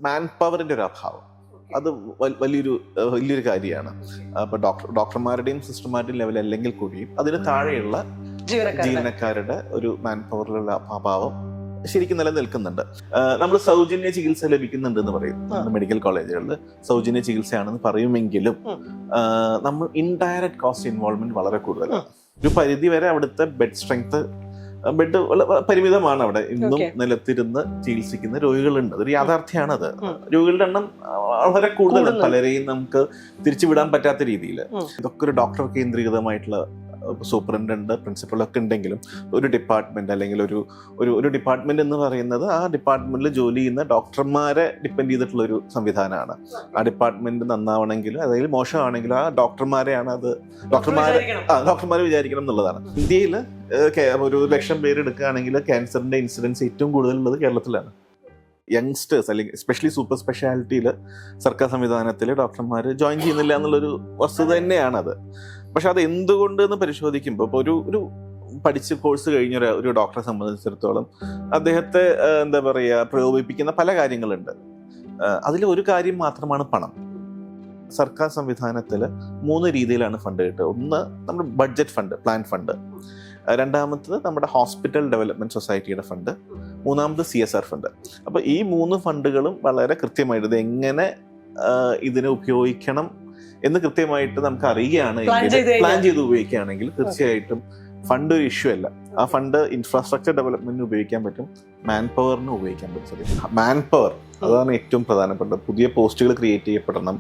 മാൻ പവറിന്റെ ഒരു അഭാവം അത് വലിയൊരു കാര്യമാണ്. അപ്പൊ ഡോക്ടർമാരുടെയും സിസ്റ്റർമാരുടെയും ലെവൽ അല്ലെങ്കിൽ കൂടിയും അതിന് താഴെയുള്ള ജീവനക്കാരുടെ ഒരു മാൻ പവറിലുള്ള അഭാവം ശരിക്കും നിലനിൽക്കുന്നുണ്ട്. നമ്മൾ സൗജന്യ ചികിത്സ ലഭിക്കുന്നുണ്ട് എന്ന് പറയും മെഡിക്കൽ കോളേജുകളിൽ, സൗജന്യ ചികിത്സയാണെന്ന് പറയുമെങ്കിലും നമ്മൾ ഇൻഡയറക്റ്റ് കോസ്റ്റ് ഇൻവോൾവ്മെന്റ് വളരെ കൂടുതലാണ്. ഒരു പരിധി വരെ അവിടുത്തെ ബെഡ് സ്ട്രെങ്ത് പരിമിതമാണ്. അവിടെ ഇന്നും നിലത്തിരുന്ന് ചികിത്സിക്കുന്ന രോഗികളുണ്ട്. അതൊരു യാഥാർത്ഥ്യമാണത്. രോഗികളുടെ എണ്ണം വളരെ കൂടുതലാണ്. പലരെയും നമുക്ക് തിരിച്ചുവിടാൻ പറ്റാത്ത രീതിയിൽ. ഇതൊക്കെ ഒരു ഡോക്ടർ കേന്ദ്രീകൃതമായിട്ടുള്ള സൂപ്രണ്ടന്റ് പ്രിൻസിപ്പളൊക്കെ ഉണ്ടെങ്കിലും ഒരു ഡിപ്പാർട്ട്മെന്റ് അല്ലെങ്കിൽ ഒരു ഡിപ്പാർട്ട്മെന്റ് എന്ന് പറയുന്നത് ആ ഡിപ്പാർട്ട്മെന്റിൽ ജോലി ചെയ്യുന്ന ഡോക്ടർമാരെ ഡിപ്പെൻഡ് ചെയ്തിട്ടുള്ള ഒരു സംവിധാനമാണ്. ആ ഡിപ്പാർട്ട്മെന്റ് നന്നാവണമെങ്കിലും അതായത് മോശമാണെങ്കിലും ആ ഡോക്ടർമാരെയാണ് അത് ഡോക്ടർമാർ വിചാരിക്കണം എന്നുള്ളതാണ്. ഇന്ത്യയിൽ ഒരു 1,00,000 പേര് എടുക്കുകയാണെങ്കിൽ ക്യാൻസറിന്റെ ഇൻസിഡൻസ് ഏറ്റവും കൂടുതലുള്ളത് കേരളത്തിലാണ്. യങ്സ്റ്റേഴ്സ് അല്ലെങ്കിൽ എസ്പെഷ്യലി സൂപ്പർ സ്പെഷ്യാലിറ്റിയിൽ സർക്കാർ സംവിധാനത്തിൽ ഡോക്ടർമാർ ജോയിൻ ചെയ്യുന്നില്ല എന്നുള്ളൊരു വസ്തുത തന്നെയാണ് അത്. പക്ഷെ അത് എന്തുകൊണ്ട് എന്ന് പരിശോധിക്കുമ്പോൾ ഇപ്പോൾ ഒരു പഠിച്ച് കോഴ്സ് കഴിഞ്ഞ ഒരു ഡോക്ടറെ സംബന്ധിച്ചിടത്തോളം അദ്ദേഹത്തെ എന്താ പറയുക പ്രലോഭിപ്പിക്കുന്ന പല കാര്യങ്ങളുണ്ട്. അതിൽ ഒരു കാര്യം മാത്രമാണ് പണം. സർക്കാർ സംവിധാനത്തിൽ 3 രീതിയിലാണ് ഫണ്ട് കിട്ടുക. ഒന്ന് നമ്മുടെ ബഡ്ജറ്റ് ഫണ്ട്, പ്ലാൻ ഫണ്ട്. രണ്ടാമത്തത് നമ്മുടെ ഹോസ്പിറ്റൽ ഡെവലപ്മെന്റ് സൊസൈറ്റിയുടെ ഫണ്ട്. മൂന്നാമത് CSR ഫണ്ട്. അപ്പോൾ ഈ 3 ഫണ്ടുകളും വളരെ കൃത്യമായിട്ട് ഇത് എങ്ങനെ ഇതിനെ ഉപയോഗിക്കണം എന്ന് കൃത്യമായിട്ട് നമുക്ക് അറിയുകയാണെങ്കിൽ, പ്ലാൻ ചെയ്ത് ഉപയോഗിക്കുകയാണെങ്കിൽ തീർച്ചയായിട്ടും ഫണ്ട് ഒരു ഇഷ്യൂ അല്ല. ആ ഫണ്ട് ഇൻഫ്രാസ്ട്രക്ചർ ഡെവലപ്മെന്റിന് ഉപയോഗിക്കാൻ പറ്റും, മാൻ പവറിന് ഉപയോഗിക്കാൻ പറ്റും. മാൻ പവർ അതാണ് ഏറ്റവും പ്രധാനപ്പെട്ടത്. പുതിയ പോസ്റ്റുകൾ ക്രിയേറ്റ് ചെയ്യപ്പെടണം,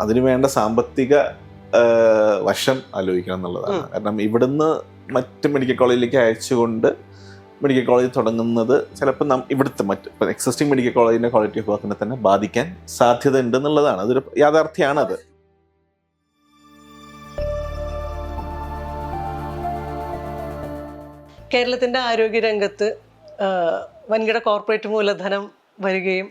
അതിനു വേണ്ട സാമ്പത്തിക വശം ആലോചിക്കണം എന്നുള്ളതാണ്. കാരണം ഇവിടുന്ന് മറ്റ് മെഡിക്കൽ കോളേജിലേക്ക് അയച്ചുകൊണ്ട് മെഡിക്കൽ കോളേജ് തുടങ്ങുന്നത് ചിലപ്പോൾ ഇവിടുത്തെ മറ്റ് എക്സിസ്റ്റിംഗ് മെഡിക്കൽ കോളേജിന്റെ ക്വാളിറ്റി ഓഫ് വർക്കിനെ തന്നെ ബാധിക്കാൻ സാധ്യത ഉണ്ട് എന്നുള്ളതാണ്. അതൊരു യാഥാർത്ഥ്യമാണത്. കേരളത്തിന്റെ ആരോഗ്യരംഗത്ത് വൻകിട കോർപ്പറേറ്റ് മൂലധനം വരികയും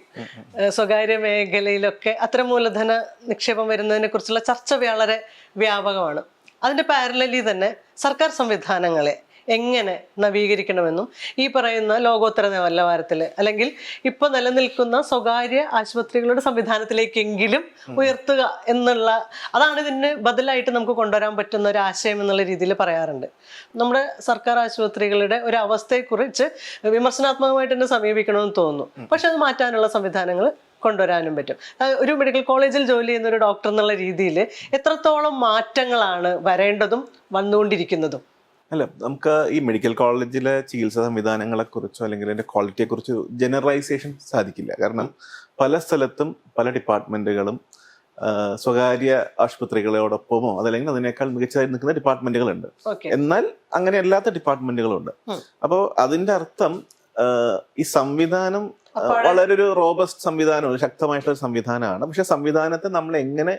സ്വകാര്യ മേഖലയിലൊക്കെ അത്തരം മൂലധന നിക്ഷേപം വരുന്നതിനെ കുറിച്ചുള്ള ചർച്ച വളരെ വ്യാപകമാണ്. അതിന്റെ പാരലലി തന്നെ സർക്കാർ സംവിധാനങ്ങളെ എങ്ങനെ നവീകരിക്കണമെന്നും ഈ പറയുന്ന ലോകോത്തര നിലവാരത്തിൽ അല്ലെങ്കിൽ ഇപ്പോൾ നിലനിൽക്കുന്ന സ്വകാര്യ ആശുപത്രികളുടെ സംവിധാനത്തിലേക്കെങ്കിലും ഉയർത്തുക എന്നുള്ള അതാണ് ഇതിന് ബദലായിട്ട് നമുക്ക് കൊണ്ടുവരാൻ പറ്റുന്ന ഒരു ആശയം എന്നുള്ള രീതിയിൽ പറയാറുണ്ട്. നമ്മുടെ സർക്കാർ ആശുപത്രികളുടെ ഒരു അവസ്ഥയെക്കുറിച്ച് വിമർശനാത്മകമായിട്ട് തന്നെ സമീപിക്കണമെന്ന് തോന്നുന്നു. പക്ഷെ അത് മാറ്റാനുള്ള സംവിധാനങ്ങൾ കൊണ്ടുവരാനും പറ്റും. ഒരു മെഡിക്കൽ കോളേജിൽ ജോലി ചെയ്യുന്ന ഒരു ഡോക്ടർ എന്നുള്ള രീതിയിൽ എത്രത്തോളം മാറ്റങ്ങളാണ് വരേണ്ടതും വന്നുകൊണ്ടിരിക്കുന്നതും? അല്ല, നമുക്ക് ഈ മെഡിക്കൽ കോളേജിലെ ചികിത്സാ സംവിധാനങ്ങളെ കുറിച്ചോ അല്ലെങ്കിൽ അതിന്റെ ക്വാളിറ്റിയെ കുറിച്ചോ ജനറലൈസേഷൻ സാധിക്കില്ല. കാരണം പല സ്ഥലത്തും പല ഡിപ്പാർട്ട്മെന്റുകളും സ്വകാര്യ ആശുപത്രികളോടൊപ്പമോ അതല്ലെങ്കിൽ അതിനേക്കാൾ മികച്ചതായി നിൽക്കുന്ന ഡിപ്പാർട്ട്മെന്റുകളുണ്ട്. എന്നാൽ അങ്ങനെ അല്ലാത്ത ഡിപ്പാർട്ട്മെന്റുകളുണ്ട്. അപ്പോൾ അതിന്റെ അർത്ഥം ഈ സംവിധാനം വളരെ ഒരു റോബസ്റ്റ് സംവിധാനമാണ്, ശക്തമായിട്ടുള്ള സംവിധാനമാണ്. പക്ഷെ സംവിധാനത്തെ നമ്മൾ എങ്ങനെ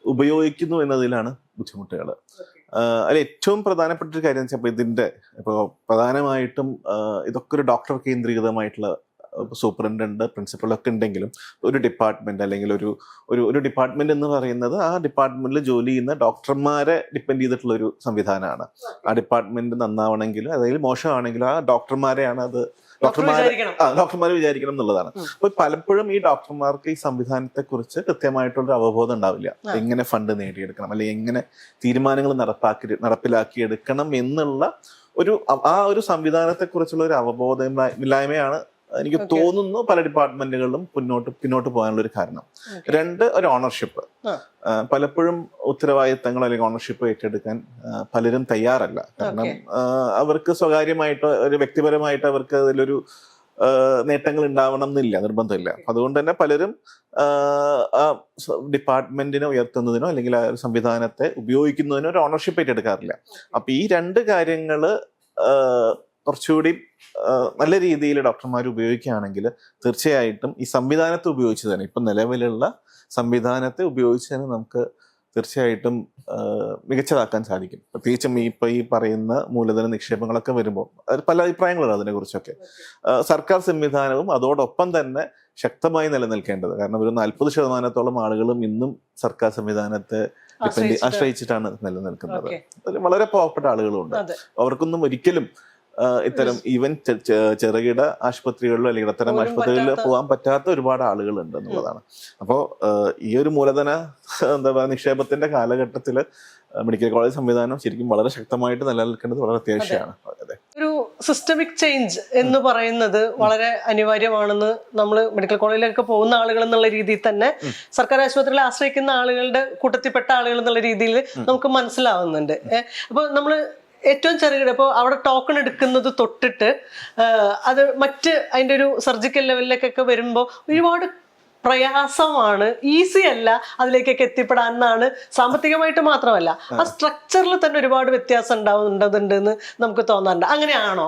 ഉപയോഗിക്കുന്നു എന്നതിലാണ് ബുദ്ധിമുട്ടുകൾ. അതിൽ ഏറ്റവും പ്രധാനപ്പെട്ട ഒരു കാര്യം വെച്ചാൽ ഇതിന്റെ ഇപ്പോൾ പ്രധാനമായിട്ടും ഇതൊക്കെ ഒരു ഡോക്ടർ കേന്ദ്രീകൃതമായിട്ടുള്ള സൂപ്രണ്ടന്റ് പ്രിൻസിപ്പളൊക്കെ ഉണ്ടെങ്കിലും ഒരു ഡിപ്പാർട്ട്മെന്റ് അല്ലെങ്കിൽ ഒരു ഡിപ്പാർട്ട്മെന്റ് എന്ന് പറയുന്നത് ആ ഡിപ്പാർട്ട്മെന്റിൽ ജോലി ചെയ്യുന്ന ഡോക്ടർമാരെ ഡിപ്പെൻഡ് ചെയ്തിട്ടുള്ള ഒരു സംവിധാനമാണ്. ആ ഡിപ്പാർട്ട്മെന്റ് നന്നാവണമെങ്കിലും അതായത് മോശമാണെങ്കിലും ആ ഡോക്ടർമാരെയാണ് അത് ഡോക്ടർമാർ വിചാരിക്കണം എന്നുള്ളതാണ്. അപ്പൊ പലപ്പോഴും ഈ ഡോക്ടർമാർക്ക് ഈ സംവിധാനത്തെ കുറിച്ച് കൃത്യമായിട്ടുള്ള അവബോധം ഉണ്ടാവില്ല. എങ്ങനെ ഫണ്ട് നേടിയെടുക്കണം അല്ലെങ്കിൽ എങ്ങനെ തീരുമാനങ്ങൾ നടപ്പിലാക്കി എടുക്കണം എന്നുള്ള ഒരു സംവിധാനത്തെ കുറിച്ചുള്ള ഒരു അവബോധമില്ലായ്മയാണ് എനിക്ക് തോന്നുന്നു പല ഡിപ്പാർട്ട്മെന്റുകളിലും പിന്നോട്ട് പോകാനുള്ള ഒരു കാരണം. 2, ഒരു ഓണർഷിപ്പ്. പലപ്പോഴും ഉത്തരവാദിത്തങ്ങൾ അല്ലെങ്കിൽ ഓണർഷിപ്പ് ഏറ്റെടുക്കാൻ പലരും തയ്യാറല്ല. കാരണം അവർക്ക് സ്വകാര്യമായിട്ടോ ഒരു വ്യക്തിപരമായിട്ട് അവർക്ക് അതിലൊരു നേട്ടങ്ങൾ ഉണ്ടാവണം എന്നില്ല, നിർബന്ധമില്ല. അതുകൊണ്ട് തന്നെ പലരും ആ ഡിപ്പാർട്ട്മെന്റിനെ ഉയർത്തുന്നതിനോ അല്ലെങ്കിൽ ആ സംവിധാനത്തെ ഉപയോഗിക്കുന്നതിനോ ഒരു ഓണർഷിപ്പ് ഏറ്റെടുക്കാറില്ല. അപ്പൊ ഈ 2 കാര്യങ്ങള് കുറച്ചുകൂടി നല്ല രീതിയിൽ ഡോക്ടർമാർ ഉപയോഗിക്കുകയാണെങ്കിൽ തീർച്ചയായിട്ടും ഈ സംവിധാനത്തെ ഉപയോഗിച്ച് തന്നെ ഇപ്പം നിലവിലുള്ള സംവിധാനത്തെ ഉപയോഗിച്ച് തന്നെ നമുക്ക് തീർച്ചയായിട്ടും മികച്ചതാക്കാൻ സാധിക്കും. പ്രത്യേകിച്ചും ഈ പറയുന്ന മൂലധന നിക്ഷേപങ്ങളൊക്കെ വരുമ്പോൾ പല അഭിപ്രായങ്ങളുണ്ട് അതിനെക്കുറിച്ചൊക്കെ. സർക്കാർ സംവിധാനവും അതോടൊപ്പം തന്നെ ശക്തമായി നിലനിൽക്കേണ്ടത്. കാരണം ഒരു 40% ആളുകളും ഇന്നും സർക്കാർ സംവിധാനത്തെ ആശ്രയിച്ചിട്ടാണ് നിലനിൽക്കുന്നത്. വളരെ പാവപ്പെട്ട ആളുകളുണ്ട്. അവർക്കൊന്നും ഒരിക്കലും ഇത്തരം ഈവൻ ചെറുകിട ആശുപത്രികളിലോ അല്ലെങ്കിൽ അത്തരം ആശുപത്രികളിലോ പോകാൻ പറ്റാത്ത ഒരുപാട് ആളുകളുണ്ട് എന്നുള്ളതാണ്. അപ്പോൾ ഈ ഒരു മൂലധന എന്താ പറയുക നിക്ഷേപത്തിന്റെ കാലഘട്ടത്തിൽ മെഡിക്കൽ കോളേജ് സംവിധാനം ശരിക്കും വളരെ ശക്തമായിട്ട് നിലനിൽക്കേണ്ടത് വളരെ അത്യാവശ്യമാണ്. അതെ, ഒരു സിസ്റ്റമിക് ചേഞ്ച് എന്ന് പറയുന്നത് വളരെ അനിവാര്യമാണെന്ന് നമ്മൾ മെഡിക്കൽ കോളേജിലൊക്കെ പോകുന്ന ആളുകൾ എന്നുള്ള രീതിയിൽ തന്നെ സർക്കാർ ആശുപത്രിയിൽ ആശ്രയിക്കുന്ന ആളുകളുടെ കൂട്ടത്തിൽപ്പെട്ട ആളുകൾ എന്നുള്ള രീതിയിൽ നമുക്ക് മനസ്സിലാവുന്നുണ്ട്. അപ്പൊ നമ്മള് ഏറ്റവും ചെറുകിട ഇപ്പോൾ അവിടെ ടോക്കൺ എടുക്കുന്നത് തൊട്ടിട്ട് അത് മറ്റ് അതിൻ്റെ ഒരു സർജിക്കൽ ലെവലിലേക്കൊക്കെ വരുമ്പോൾ ഒരുപാട് പ്രയാസമാണ്, ഈസി അല്ല അതിലേക്കൊക്കെ എത്തിപ്പെടാൻ എന്നാണ്. സാമ്പത്തികമായിട്ട് മാത്രമല്ല, ആ സ്ട്രക്ചറിൽ തന്നെ ഒരുപാട് വ്യത്യാസം ഉണ്ടാവുന്നുണ്ടെന്ന് നമുക്ക് തോന്നാറുണ്ട്. അങ്ങനെയാണോ?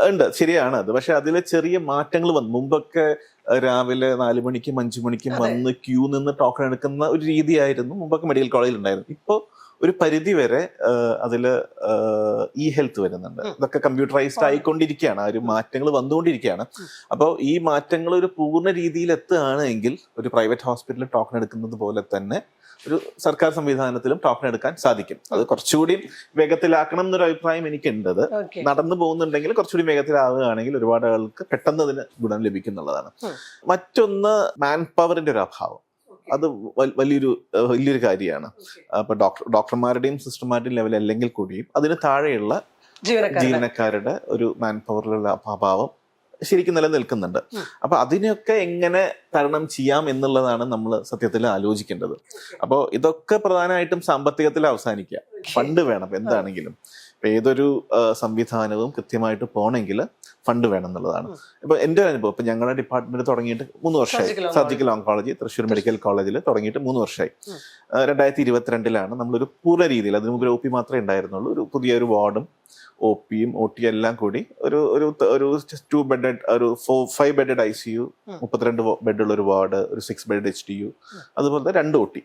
ഉണ്ട്, ശരിയാണ് അത്. പക്ഷെ അതിൽ ചെറിയ മാറ്റങ്ങൾ വന്നു. മുമ്പൊക്കെ രാവിലെ 4 മണിക്കും 5 മണിക്കും വന്ന് ക്യൂ നിന്ന് ടോക്കൺ എടുക്കുന്ന ഒരു രീതിയായിരുന്നു മുമ്പൊക്കെ മെഡിക്കൽ കോളേജിൽ ഉണ്ടായിരുന്നു. ഇപ്പോൾ ഒരു പരിധി വരെ അതില് ഇ ഹെൽത്ത് വരുന്നുണ്ട്. ഇതൊക്കെ കമ്പ്യൂട്ടറൈസ്ഡ് ആയിക്കൊണ്ടിരിക്കുകയാണ്, ആ ഒരു മാറ്റങ്ങൾ വന്നുകൊണ്ടിരിക്കുകയാണ്. അപ്പോൾ ഈ മാറ്റങ്ങൾ ഒരു പൂർണ്ണ രീതിയിൽ എത്തുകയാണ് എങ്കിൽ ഒരു പ്രൈവറ്റ് ഹോസ്പിറ്റലിൽ ടോക്കൺ എടുക്കുന്നത് പോലെ തന്നെ ഒരു സർക്കാർ സംവിധാനത്തിലും ടോക്കൺ എടുക്കാൻ സാധിക്കും. അത് കുറച്ചുകൂടി വേഗത്തിലാക്കണം എന്നൊരു അഭിപ്രായം എനിക്കുണ്ട്. നടന്നു പോകുന്നുണ്ടെങ്കിൽ കുറച്ചുകൂടി വേഗത്തിലാവുകയാണെങ്കിൽ ഒരുപാട് ആൾക്ക് പെട്ടെന്ന് അതിന് ഗുണം ലഭിക്കുന്നുള്ളതാണ്. മറ്റൊന്ന് മാൻ പവറിന്റെ ഒരു അഭാവം, അത് വലിയൊരു കാര്യമാണ്. അപ്പൊ ഡോക്ടർമാരുടെയും സിസ്റ്റർമാരുടെയും ലെവൽ അല്ലെങ്കിൽ കൂടിയും അതിന് താഴെയുള്ള ജീവനക്കാരുടെ ഒരു മാൻ പവറിലുള്ള അഭാവം ശരിക്കും നിലനിൽക്കുന്നുണ്ട്. അപ്പൊ അതിനെയൊക്കെ എങ്ങനെ തരണം ചെയ്യാം എന്നുള്ളതാണ് നമ്മൾ സത്യത്തിൽ ആലോചിക്കേണ്ടത്. അപ്പോൾ ഇതൊക്കെ പ്രധാനമായിട്ടും സാമ്പത്തികത്തിൽ അവസാനിക്കുക. ഫണ്ട് വേണം എന്താണെങ്കിലും. ഇപ്പൊ ഏതൊരു സംവിധാനവും കൃത്യമായിട്ട് പോകണമെങ്കിൽ ഫണ്ട് വേണം എന്നുള്ളതാണ്. ഇപ്പൊ എൻ്റെ ഒരു അനുഭവം, ഇപ്പൊ ഞങ്ങളുടെ ഡിപ്പാർട്ട്മെന്റ് തുടങ്ങിയിട്ട് 3 വർഷമായി. സർജിക്കൽ ഓങ്കോളജി തൃശ്ശൂർ മെഡിക്കൽ കോളേജിൽ തുടങ്ങിയിട്ട് 3 വർഷമായി. 2022 നമ്മളൊരു പൂർണ്ണ രീതിയിൽ, അതിന് മുമ്പ് OP മാത്രമേ ഉണ്ടായിരുന്നുള്ളൂ, ഒരു പുതിയൊരു വാർഡും OPയും OT എല്ലാം കൂടി ഒരു 2 ബെഡഡ് ഒരു 5 ബെഡഡ് ICU, 32 ബെഡുള്ള ഒരു വാർഡ്, ഒരു 6 ബെഡ് HDU, അതുപോലെ 2 OT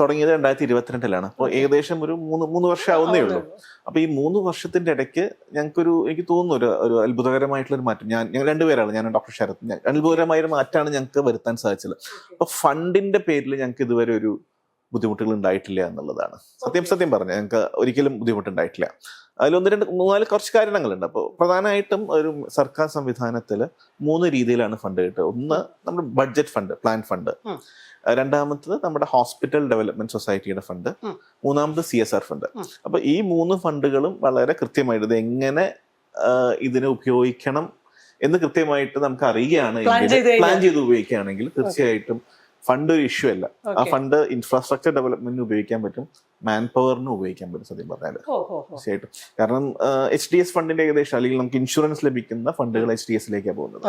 തുടങ്ങിയത് 2022 അപ്പോൾ ഏകദേശം ഒരു 3 വർഷം ആവുന്നേ ഉള്ളൂ. അപ്പൊ ഈ 3 വർഷത്തിന്റെ ഇടയ്ക്ക് എനിക്ക് തോന്നുന്നു ഒരു അത്ഭുതകരമായിട്ടുള്ള ഒരു മാറ്റം. ഞങ്ങൾ 2 പേരാണ്, ഞാൻ ഡോക്ടർ ശരത്. അത്ഭുതകരമായ ഒരു മാറ്റമാണ് ഞങ്ങൾക്ക് വരുത്താൻ സാധിച്ചത്. അപ്പൊ ഫണ്ടിന്റെ പേരിൽ ഞങ്ങൾക്ക് ഇതുവരെ ഒരു ബുദ്ധിമുട്ടുകൾ ഉണ്ടായിട്ടില്ല എന്നുള്ളതാണ് സത്യം പറഞ്ഞ. ഞങ്ങൾക്ക് ഒരിക്കലും ബുദ്ധിമുട്ടുണ്ടായിട്ടില്ല. അതിൽ 1-2-3-4 കുറച്ച് കാരണങ്ങളുണ്ട്. അപ്പോൾ പ്രധാനമായിട്ടും ഒരു സർക്കാർ സംവിധാനത്തിൽ 3 രീതിയിലാണ് ഫണ്ട് കിട്ടുക. ഒന്ന് നമ്മുടെ ബഡ്ജറ്റ് ഫണ്ട്, പ്ലാൻ ഫണ്ട്. രണ്ടാമത്തത് നമ്മുടെ ഹോസ്പിറ്റൽ ഡെവലപ്മെന്റ് സൊസൈറ്റിയുടെ ഫണ്ട്. മൂന്നാമത് CSR ഫണ്ട്. അപ്പൊ ഈ 3 ഫണ്ടുകളും വളരെ കൃത്യമായിട്ട് ഇത് എങ്ങനെ ഇതിനെ ഉപയോഗിക്കണം എന്ന് കൃത്യമായിട്ട് നമുക്ക് അറിയുകയാണെങ്കിൽ, പ്ലാൻ ചെയ്ത് ഉപയോഗിക്കുകയാണെങ്കിൽ തീർച്ചയായിട്ടും ഫണ്ട് ഒരു ഇഷ്യൂ അല്ല. ആ ഫണ്ട് ഇൻഫ്രാസ്ട്രക്ചർ ഡെവലപ്മെന്റിന് ഉപയോഗിക്കാൻ പറ്റും, മാൻ പവറിന് ഉപയോഗിക്കാൻ പറ്റും സത്യം പറഞ്ഞാൽ. തീർച്ചയായിട്ടും. കാരണം HDS ഫണ്ടിന്റെ ഏകദേശം, അല്ലെങ്കിൽ നമുക്ക് ഇൻഷുറൻസ് ലഭിക്കുന്ന ഫണ്ടുകൾ HDSലേക്കാണ് പോകുന്നത്.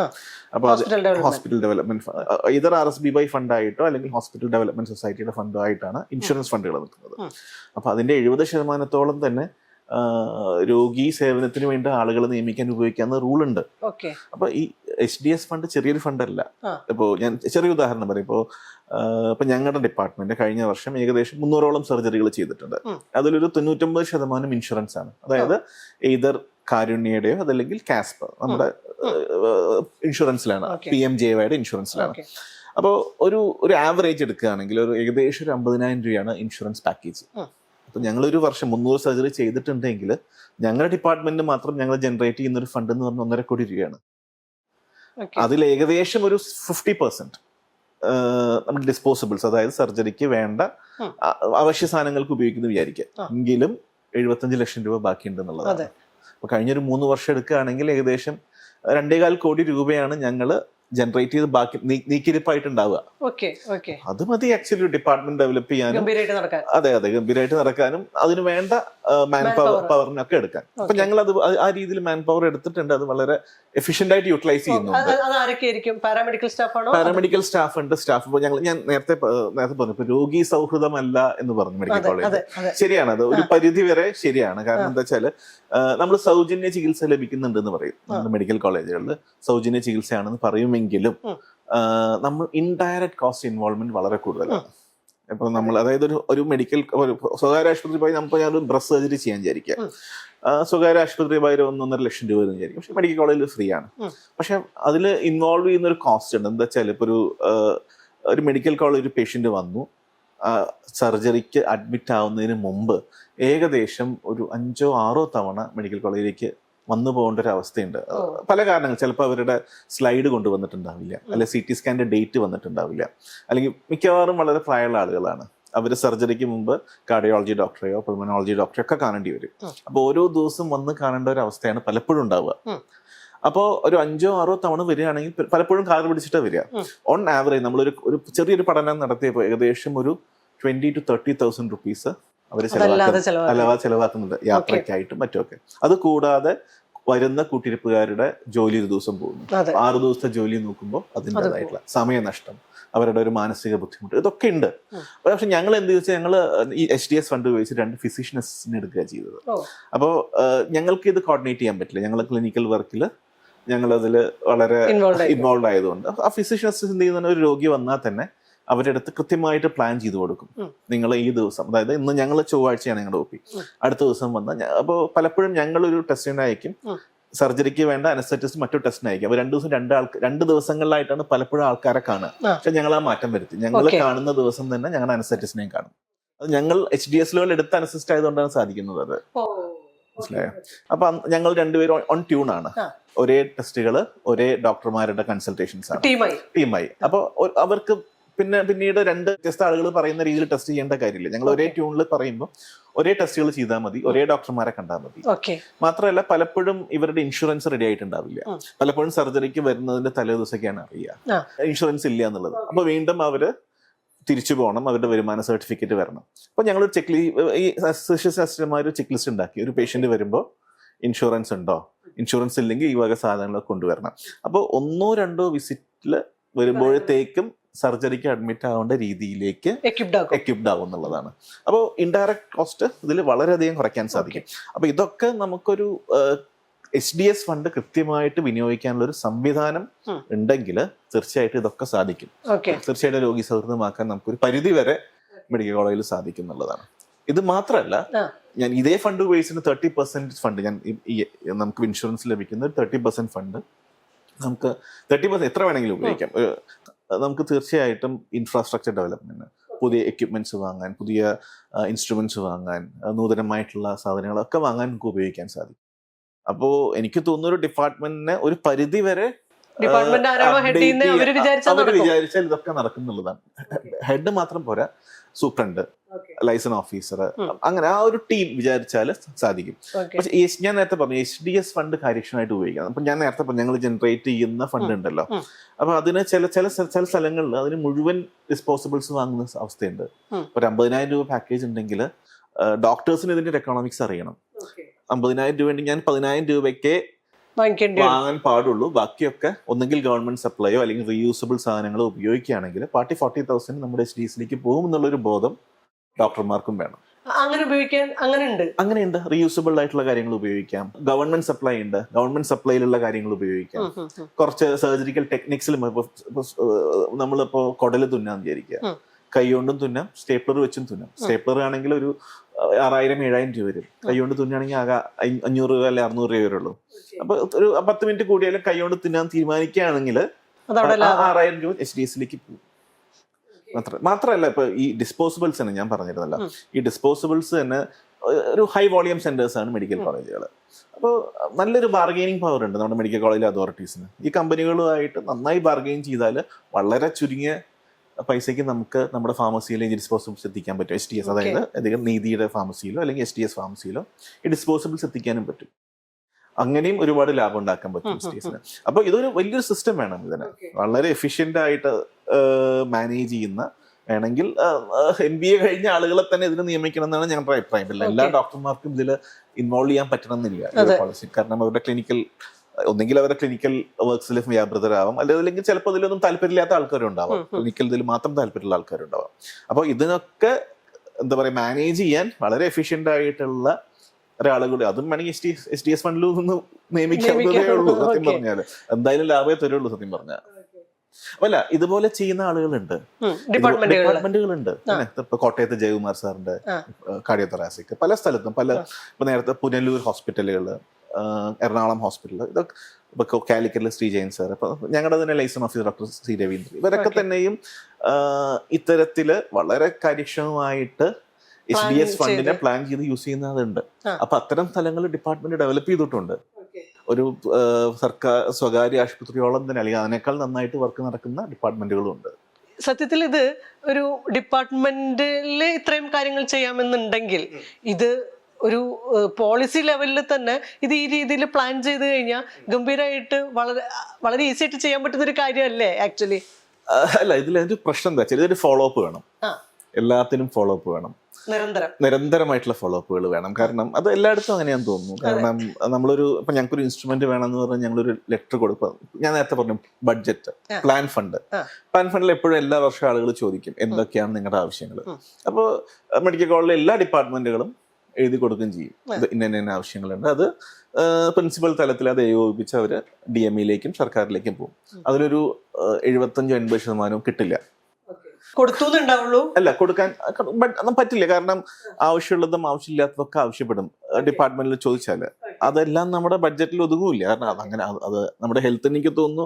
അപ്പോൾ അത് ഹോസ്പിറ്റൽ ഡെവലപ്മെന്റ് ഇതർ RSBY ഫണ്ടായിട്ടോ അല്ലെങ്കിൽ ഹോസ്പിറ്റൽ ഡെവലപ്മെന്റ് സൊസൈറ്റിയുടെ ഫണ്ടോ ആയിട്ടാണ് ഇൻഷുറൻസ് ഫണ്ടുകൾ നിൽക്കുന്നത്. അപ്പൊ അതിന്റെ 70% തന്നെ രോഗി സേവനത്തിന് വേണ്ടി ആളുകളെ നിയമിക്കാൻ ഉപയോഗിക്കാവുന്ന റൂൾ ഉണ്ട്. അപ്പൊ ഈ HDS ഫണ്ട് ചെറിയൊരു ഫണ്ടല്ല. ഇപ്പോ ഞാൻ ചെറിയ ഉദാഹരണം പറയാം. ഇപ്പൊ ഞങ്ങളുടെ ഡിപ്പാർട്ട്മെന്റ് കഴിഞ്ഞ വർഷം ഏകദേശം 300ഓളം സർജറികൾ ചെയ്തിട്ടുണ്ട്. അതിലൊരു 99% ഇൻഷുറൻസ് ആണ്. അതായത് എയ്തർ കാരുണ്യയുടെയോ അതല്ലെങ്കിൽ കാസ്പർ നമ്മുടെ ഇൻഷുറൻസിലാണ്, PMJYയുടെ ഇൻഷുറൻസിലാണ്. അപ്പോൾ ഒരു ആവറേജ് എടുക്കുകയാണെങ്കിൽ ഒരു ഏകദേശം 50,000 രൂപയാണ് ഇൻഷുറൻസ് പാക്കേജ്. അപ്പൊ ഞങ്ങളൊരു വർഷം 300 സർജറി ചെയ്തിട്ടുണ്ടെങ്കിൽ ഞങ്ങളുടെ ഡിപ്പാർട്ട്മെന്റ് മാത്രം ഞങ്ങൾ ജനറേറ്റ് ചെയ്യുന്ന ഒരു ഫണ്ട് എന്ന് പറഞ്ഞാൽ 1.5 കോടി രൂപയാണ്. അതിൽ ഏകദേശം ഒരു 50% നമ്മുടെ ഡിസ്പോസിബിൾസ്, അതായത് സർജറിക്ക് വേണ്ട അവശ്യ സാധനങ്ങൾക്ക് ഉപയോഗിക്കുന്നു വിചാരിക്കുക, എങ്കിലും 75 ലക്ഷം രൂപ ബാക്കിയുണ്ടെന്നുള്ളതാണ്. അപ്പൊ കഴിഞ്ഞൊരു 3 വർഷം എടുക്കുകയാണെങ്കിൽ ഏകദേശം 2.25 കോടി രൂപയാണ് ഞങ്ങൾ ജനറേറ്റ് ചെയ്ത് ബാക്കി നീക്കിരിപ്പായിട്ടുണ്ടാവുക. അത് മതി ആക്ച്വലി ഡിപ്പാർട്ട്മെന്റ് ഡെവലപ്പ് ചെയ്യാനും. അതെ, ഗംഭീരമായിട്ട് നടക്കാനും അതിന് വേണ്ട മാൻ പവറിനൊക്കെ എടുക്കാൻ. അപ്പൊ ഞങ്ങൾ അത് ആ രീതിയിൽ മാൻ പവർ എടുത്തിട്ടുണ്ട്. അത് വളരെ എഫിഷ്യന്റ് ആയിട്ട് യൂട്ടിലൈസ് ചെയ്യുന്നുണ്ട്. പാരാമെഡിക്കൽ സ്റ്റാഫ് ഉണ്ട്. സ്റ്റാഫ് ഞാൻ നേരത്തെ പറഞ്ഞു, ഇപ്പൊ രോഗി സൗഹൃദമല്ല എന്ന് പറഞ്ഞു മെഡിക്കൽ കോളേജ്. ശരിയാണ്, അത് ഒരു പരിധി വരെ ശരിയാണ്. കാരണം എന്താ വെച്ചാല് നമ്മൾ സൗജന്യ ചികിത്സ ലഭിക്കുന്നുണ്ടെന്ന് പറയും നമ്മുടെ മെഡിക്കൽ കോളേജുകളിൽ. സൗജന്യ ചികിത്സയാണെന്ന് പറയുമെങ്കിലും നമ്മൾ ഇൻഡയറക്റ്റ് കോസ്റ്റ് ഇൻവോൾവ്മെന്റ് വളരെ കൂടുതലാണ്. ഇപ്പൊ നമ്മൾ അതായത് ഒരു മെഡിക്കൽ സ്വകാര്യ ആശുപത്രി പോയി നമുക്ക് ഞാനൊരു ബ്രസ്റ്റ് സർജറി ചെയ്യാൻ വിചാരിക്കുക. സ്വകാര്യ ആശുപത്രി പോയി 1.5 ലക്ഷം രൂപ എന്ന് വിചാരിക്കും. പക്ഷെ മെഡിക്കൽ കോളേജിൽ ഫ്രീ ആണ്. പക്ഷെ അതിൽ ഇൻവോൾവ് ചെയ്യുന്ന ഒരു കോസ്റ്റ് ഉണ്ട്. എന്താ വെച്ചാൽ ഇപ്പൊ ഒരു മെഡിക്കൽ കോളേജ് ഒരു പേഷ്യന്റ് വന്നു, സർജറിക്ക് അഡ്മിറ്റ് ആവുന്നതിന് മുമ്പ് ഏകദേശം ഒരു 5-6 തവണ മെഡിക്കൽ കോളേജിലേക്ക് വന്നു പോകേണ്ട ഒരു അവസ്ഥയുണ്ട്. പല കാരണങ്ങൾ, ചിലപ്പോൾ അവരുടെ സ്ലൈഡ് കൊണ്ടുവന്നിട്ടുണ്ടാവില്ല, അല്ലെങ്കിൽ CT സ്കാൻ്റെ ഡേറ്റ് വന്നിട്ടുണ്ടാവില്ല, അല്ലെങ്കിൽ മിക്കവാറും വളരെ പ്രായമുള്ള ആളുകളാണ്. അവർ സർജറിക്ക് മുമ്പ് കാർഡിയോളജി ഡോക്ടറെയോ പൾമനോളജി ഡോക്ടറെയോ ഒക്കെ കാണേണ്ടി വരും. അപ്പോൾ ഓരോ ദിവസം വന്ന് കാണേണ്ട ഒരു അവസ്ഥയാണ് പലപ്പോഴും ഉണ്ടാവുക. അപ്പോൾ ഒരു 5-6 തവണ വരികയാണെങ്കിൽ പലപ്പോഴും കാർ പിടിച്ചിട്ടാണ് വരിക. ഓൺ ആവറേജ് നമ്മളൊരു ചെറിയൊരു പഠനം നടത്തിയപ്പോൾ ഏകദേശം ഒരു 20,000 to 30,000 റുപ്പീസ് അവർ ചെലവാക്കുന്നുണ്ട് യാത്രയ്ക്കായിട്ടും മറ്റുമൊക്കെ. അത് കൂടാതെ വരുന്ന കൂട്ടിരിപ്പുകാരുടെ ജോലി ഒരു ദിവസം പോകുന്നു, 6 ദിവസത്തെ ജോലി നോക്കുമ്പോൾ അതിൻ്റെതായിട്ടുള്ള സമയനഷ്ടം, അവരുടെ ഒരു മാനസിക ബുദ്ധിമുട്ട്, ഇതൊക്കെ ഉണ്ട്. പക്ഷെ ഞങ്ങൾ എന്ത് ചോദിച്ചാൽ ഞങ്ങൾ ഈ HDS ഫണ്ട് ഉപയോഗിച്ച് 2 ഫിസിഷ്യൻ അസിസ്റ്റന്റിനെ എടുക്കുക ചെയ്തത്. അപ്പോൾ ഞങ്ങൾക്ക് ഇത് കോർഡിനേറ്റ് ചെയ്യാൻ പറ്റില്ല. ഞങ്ങൾ ക്ലിനിക്കൽ വർക്കിൽ ഞങ്ങളതിൽ വളരെ ഇൻവോൾവ് ആയതുകൊണ്ട് ആ ഫിസിഷ്യൻ അസിസ്റ്റന്റ് ചെയ്യുന്ന ഒരു രോഗി വന്നാൽ തന്നെ അവരുടെ അടുത്ത് കൃത്യമായിട്ട് പ്ലാൻ ചെയ്ത് കൊടുക്കും. നിങ്ങൾ ഈ ദിവസം, അതായത് ഇന്ന് ഞങ്ങൾ ചൊവ്വാഴ്ചയാണ് ഞങ്ങളുടെ OP, അടുത്ത ദിവസം വന്ന്. അപ്പോൾ പലപ്പോഴും ഞങ്ങളൊരു ടെസ്റ്റിന് അയക്കും, സർജറിക്ക് വേണ്ട അനസ്തറ്റിസ്റ്റ് മറ്റു ടെസ്റ്റിന് അയക്കും. അപ്പോൾ 2 ദിവസങ്ങളിലായിട്ടാണ് പലപ്പോഴും ആൾക്കാരെ കാണുക. പക്ഷെ ഞങ്ങൾ ആ മാറ്റം വരുത്തി. ഞങ്ങൾ കാണുന്ന ദിവസം തന്നെ ഞങ്ങളുടെ അനസ്തറ്റിസ്റ്റിനെയും കാണും. അത് ഞങ്ങൾ HDS ലെവൽ എടുത്ത അനസ്തറ്റിസ്റ്റ് ആയതുകൊണ്ടാണ് സാധിക്കുന്നത്. അത് മനസ്സിലായോ? അപ്പൊ ഞങ്ങൾ രണ്ടുപേരും ഓൺ ട്യൂൺ ആണ്. ഒരേ ടെസ്റ്റുകൾ, ഒരേ ഡോക്ടർമാരുടെ കൺസൾട്ടേഷൻസ് ആണ്, ടീമായി. അപ്പോൾ അവർക്ക് പിന്നീട് 2 വ്യത്യസ്ത ആളുകൾ പറയുന്ന രീതിയിൽ ടെസ്റ്റ് ചെയ്യേണ്ട കാര്യമില്ല. ഞങ്ങൾ ഒരേ ട്യൂണിൽ പറയുമ്പോൾ ഒരേ ടെസ്റ്റുകൾ ചെയ്താൽ മതി, ഒരേ ഡോക്ടർമാരെ കണ്ടാൽ മതി. മാത്രമല്ല പലപ്പോഴും ഇവരുടെ ഇൻഷുറൻസ് റെഡി ആയിട്ടുണ്ടാവില്ല. പലപ്പോഴും സർജറിക്ക് വരുന്നതിന്റെ തലേ ദിവസമൊക്കെയാണ് അറിയുക ഇൻഷുറൻസ് ഇല്ല എന്നുള്ളത്. അപ്പൊ വീണ്ടും അവര് തിരിച്ചു പോകണം, അവരുടെ വരുമാന സർട്ടിഫിക്കറ്റ് വരണം. അപ്പൊ ഞങ്ങൾ ഈ അസിസ്റ്റന്റുമാർ ചെക്ക് ലിസ്റ്റ് ഉണ്ടാക്കി. ഒരു പേഷ്യന്റ് വരുമ്പോൾ ഇൻഷുറൻസ് ഉണ്ടോ, ഇൻഷുറൻസ് ഇല്ലെങ്കിൽ ഈ വക സാധനങ്ങളൊക്കെ കൊണ്ടുവരണം. അപ്പോൾ 1-2 വിസിറ്റിൽ വരുമ്പോഴത്തേക്കും സർജറിക്ക് അഡ്മിറ്റ് ആവേണ്ട രീതിയിലേക്ക് എക്യുപ്ഡ് ആവും എന്നുള്ളതാണ്. അപ്പോൾ ഇൻഡയറക്റ്റ് കോസ്റ്റ് ഇതിൽ വളരെയധികം കുറയ്ക്കാൻ സാധിക്കും. അപ്പോൾ ഇതൊക്കെ നമുക്കൊരു HDS ഫണ്ട് കൃത്യമായിട്ട് വിനിയോഗിക്കാനുള്ള ഒരു സംവിധാനം ഉണ്ടെങ്കിൽ തീർച്ചയായിട്ടും ഇതൊക്കെ സാധിക്കും. തീർച്ചയായിട്ടും രോഗി സൗഹൃദമാക്കാൻ നമുക്കൊരു പരിധി വരെ മെഡിക്കൽ കോളേജിൽ സാധിക്കും എന്നുള്ളതാണ്. ഇത് മാത്രമല്ല, ഞാൻ ഇതേ ഫണ്ട് ഉപയോഗിച്ചിട്ട് 30% ഫണ്ട് നമുക്ക് ഇൻഷുറൻസ് ലഭിക്കുന്ന 30% ഫണ്ട് നമുക്ക് 30% എത്ര വേണമെങ്കിലും ഉപയോഗിക്കാം. നമുക്ക് തീർച്ചയായിട്ടും ഇൻഫ്രാസ്ട്രക്ചർ ഡെവലപ്മെന്റ്, പുതിയ എക്യുപ്മെന്റ്സ് വാങ്ങാൻ, പുതിയ ഇൻസ്ട്രുമെന്റ്സ് വാങ്ങാൻ, നൂതനമായിട്ടുള്ള സാധനങ്ങളൊക്കെ വാങ്ങാൻ നമുക്ക് ഉപയോഗിക്കാൻ സാധിക്കും. അപ്പോൾ എനിക്ക് തോന്നുന്ന ഒരു ഡിപ്പാർട്ട്മെന്റിനെ ഒരു പരിധി വരെ അവർ വിചാരിച്ചാൽ ഇതൊക്കെ നടക്കുന്നുള്ളതാണ്. ഹെഡ് മാത്രം പോരാ, സൂപ്രണ്ട്, ലൈസൻസ് ഓഫീസർ, അങ്ങനെ ആ ഒരു ടീം വിചാരിച്ചാൽ സാധിക്കും. പക്ഷെ ഞാൻ നേരത്തെ പറഞ്ഞു HDS ഫണ്ട് കാര്യക്ഷമമായിട്ട് ഉപയോഗിക്കണം. അപ്പൊ ഞാൻ നേരത്തെ പറഞ്ഞു ഞങ്ങൾ ജനറേറ്റ് ചെയ്യുന്ന ഫണ്ട് ഉണ്ടല്ലോ, അപ്പൊ അതിന് ചില സ്ഥലങ്ങളിൽ അതിന് മുഴുവൻ ഡിസ്പോസിബിൾസ് വാങ്ങുന്ന അവസ്ഥയുണ്ട്. ഒരു 50,000 രൂപ പാക്കേജ് ഉണ്ടെങ്കിൽ ഡോക്ടേഴ്സിന് ഇതിന്റെ എക്കണോമിക്സ് അറിയണം. 50,000 രൂപ ഉണ്ടെങ്കിൽ ഞാൻ 10,000 രൂപയ്ക്ക് വാങ്ങാൻ പാടുള്ളൂ. ബാക്കിയൊക്കെ ഒന്നെങ്കിൽ ഗവൺമെന്റ് സപ്ലൈയോ അല്ലെങ്കിൽ റീയൂസബിൾ സാധനങ്ങളോ ഉപയോഗിക്കുകയാണെങ്കിൽ 40,000 നമ്മുടെ HDSലേക്ക് പോകും എന്നുള്ളൊരു ബോധം ഡോക്ടർമാർക്കും വേണം. അങ്ങനെയുണ്ട്. റീയൂസബിൾ ആയിട്ടുള്ള കാര്യങ്ങൾ ഉപയോഗിക്കാം. ഗവൺമെന്റ് സപ്ലൈ ഉണ്ട്, ഗവൺമെന്റ് സപ്ലൈയിലുള്ള കാര്യങ്ങൾ ഉപയോഗിക്കാം. കുറച്ച് സർജിക്കൽ ടെക്നിക്സിൽ നമ്മളിപ്പോ കുടല് തുന്നാന്ന് വിചാരിക്കുക, കൈകൊണ്ടും തുന്നാം, സ്റ്റേപ്ലർ വെച്ചും തുന്നാം. സ്റ്റേപ്ലർ ആണെങ്കിൽ ഒരു 6,000-7,000 രൂപ വരും. കൈകൊണ്ട് തുന്നാണെങ്കിൽ ആകെ 500 രൂപ അല്ലെ 600 രൂപ വരുള്ളൂ. അപ്പൊ ഒരു 10 മിനിറ്റ് കൂടിയാലും കൈകൊണ്ട് തുന്നാൻ തീരുമാനിക്കുകയാണെങ്കിൽ 6,000 രൂപ HDSലേക്ക് പോകും. മാത്രമല്ല ഇപ്പൊ ഈ ഡിസ്പോസിബിൾസ് തന്നെ ഞാൻ പറഞ്ഞിരുന്നല്ലോ, ഈ ഡിസ്പോസിബിൾസ് തന്നെ ഒരു ഹൈ വോളിയം സെന്റേഴ്സ് ആണ് മെഡിക്കൽ കോളേജുകൾ. അപ്പോൾ നല്ലൊരു ബാർഗെയിനിങ് പവർ ഉണ്ട് നമ്മുടെ മെഡിക്കൽ കോളേജിലെ അതോറിറ്റീസിന്. ഈ കമ്പനികളുമായിട്ട് നന്നായി ബാർഗെയിൻ ചെയ്താൽ വളരെ ചുരുങ്ങിയ പൈസയ്ക്ക് നമുക്ക് നമ്മുടെ ഫാർമസിയിലെ ഡിസ്പോസിബിൾസ് എത്തിക്കാൻ പറ്റും. HDS, അതായത് അധികം നീതിയുടെ ഫാർമസിയിലോ അല്ലെങ്കിൽ HDS ഫാർമസിയിലോ ഈ ഡിസ്പോസിബിൾസ് എത്തിക്കാനും പറ്റും. അങ്ങനെയും ഒരുപാട് ലാഭം ഉണ്ടാക്കാൻ പറ്റും HDSന്. അപ്പോൾ ഇതൊരു വലിയൊരു സിസ്റ്റം വേണം. ഇതിന് വളരെ എഫിഷ്യന്റ് ആയിട്ട് മാനേജ് ചെയ്യുന്ന, വേണമെങ്കിൽ MBA കഴിഞ്ഞ ആളുകളെ തന്നെ ഇതിന് നിയമിക്കണം എന്നാണ് ഞങ്ങളുടെ അഭിപ്രായം. എല്ലാ ഡോക്ടർമാർക്കും ഇതിൽ ഇൻവോൾവ് ചെയ്യാൻ പറ്റണമെന്നില്ല പോളിസി. കാരണം അവരുടെ ഒന്നെങ്കിൽ അവരുടെ ക്ലിനിക്കൽ വർക്ക്സിൽ വ്യാപൃതരാവാം, അല്ലെങ്കിൽ ചിലപ്പോൾ ഇതിലൊന്നും താല്പര്യമില്ലാത്ത ആൾക്കാരുണ്ടാവാം, ക്ലിനിക്കൽ ഇതിൽ മാത്രം താല്പര്യമുള്ള ആൾക്കാരുണ്ടാവാം. അപ്പോൾ ഇതിനൊക്കെ എന്താ പറയുക, മാനേജ് ചെയ്യാൻ വളരെ എഫിഷ്യന്റ് ആയിട്ടുള്ള ഒരാളുകൂടി, അതും വേണമെങ്കിൽ HDS ഫണ്ടിൽ നിന്ന് നിയമിക്കാവുന്നതേ ഉള്ളൂ. സത്യം പറഞ്ഞാൽ എന്തായാലും ലാഭമേ തരുള്ളൂ സത്യം പറഞ്ഞാൽ. അല്ല, ഇതുപോലെ ചെയ്യുന്ന ആളുകളുണ്ട്, ഡിപ്പാർട്ട്മെന്റുകളുണ്ട്. ഇപ്പൊ കോട്ടയത്ത് ജയകുമാർ സാറിന്റെ കാർഡിയോതൊറാസിക്, പല സ്ഥലത്തും ഇപ്പൊ നേരത്തെ പുനലൂർ ഹോസ്പിറ്റലുകള്, എറണാകുളം ഹോസ്പിറ്റൽ, ഇതൊക്കെ കാലിക്കറ്റിലെ ശ്രീ ജയൻ സാർ, ഇപ്പൊ ഞങ്ങളുടെ തന്നെ licence officer doctor C Raveendran, ഇവരൊക്കെ തന്നെയും ഇത്തരത്തില് വളരെ കാര്യക്ഷമമായിട്ട് HDS ഫണ്ടിനെ പ്ലാൻ ചെയ്ത് യൂസ് ചെയ്യുന്നതുണ്ട്. അപ്പൊ അത്തരം സ്ഥലങ്ങൾ ഡിപ്പാർട്ട്മെന്റ് ഡെവലപ്പ് ചെയ്തിട്ടുണ്ട്. ഒരു സർക്കാർ സ്വകാര്യ ആശുപത്രിയോളം തന്നെ അല്ലെങ്കിൽ അതിനേക്കാൾ നന്നായിട്ട് വർക്ക് നടക്കുന്ന ഡിപ്പാർട്ട്മെന്റുകളും ഉണ്ട്. സത്യത്തിൽ ഇത് ഒരു ഡിപ്പാർട്ട്മെന്റിൽ ഇത്രയും കാര്യങ്ങൾ ചെയ്യാമെന്നുണ്ടെങ്കിൽ ഇത് ഒരു പോളിസി ലെവലിൽ തന്നെ ഇത് ഈ രീതിയിൽ പ്ലാൻ ചെയ്ത് കഴിഞ്ഞാൽ ഗംഭീരമായിട്ട് വളരെ വളരെ ഈസി ആയിട്ട് ചെയ്യാൻ പറ്റുന്ന ഒരു കാര്യമല്ലേ ആക്ച്വലി? അല്ല, ഇതിലൊരു പ്രശ്നം എന്താ വെച്ചാൽ ഇതൊരു ഫോളോ അപ്പ് വേണം. എല്ലാത്തിനും ഫോളോ അപ്പ് വേണം, നിരന്തരമായിട്ടുള്ള ഫോളോ അപ്പുകൾ വേണം. കാരണം അത് എല്ലായിടത്തും അങ്ങനെയാന്ന് തോന്നുന്നു. കാരണം ഇപ്പൊ ഞങ്ങൾക്കൊരു ഇൻസ്ട്രുമെന്റ് വേണമെന്ന് പറഞ്ഞാൽ ഞങ്ങളൊരു ലെറ്റർ കൊടുക്കും. ഞാൻ നേരത്തെ പറഞ്ഞു ബഡ്ജറ്റ്, പ്ലാൻ ഫണ്ടിൽ എപ്പോഴും എല്ലാ വർഷവും ആളുകൾ ചോദിക്കും എന്തൊക്കെയാണ് നിങ്ങളുടെ ആവശ്യങ്ങൾ. അപ്പോൾ മെഡിക്കൽ കോളേജിലെ എല്ലാ ഡിപ്പാർട്ട്മെന്റുകളും എഴുതി കൊടുക്കുകയും ചെയ്യും ഇന്ന ആവശ്യങ്ങളുണ്ട്. അത് പ്രിൻസിപ്പൽ തലത്തിൽ അത് ഏകോപിപ്പിച്ച് അവർ DMEയിലേക്കും സർക്കാരിലേക്കും പോകും. അതിലൊരു 75-80% കിട്ടില്ല. അല്ല, കൊടുക്കാൻ പറ്റില്ല. കാരണം ആവശ്യമുള്ളതും ആവശ്യമില്ലാത്തതൊക്കെ ആവശ്യപ്പെടും ഡിപ്പാർട്ട്മെന്റിൽ ചോദിച്ചാൽ. അതെല്ലാം നമ്മുടെ ബഡ്ജറ്റിൽ ഒതുങ്ങൂല്ല. കാരണം അതങ്ങനെ അത് നമ്മുടെ ഹെൽത്തിന് എനിക്ക് തോന്നുന്നു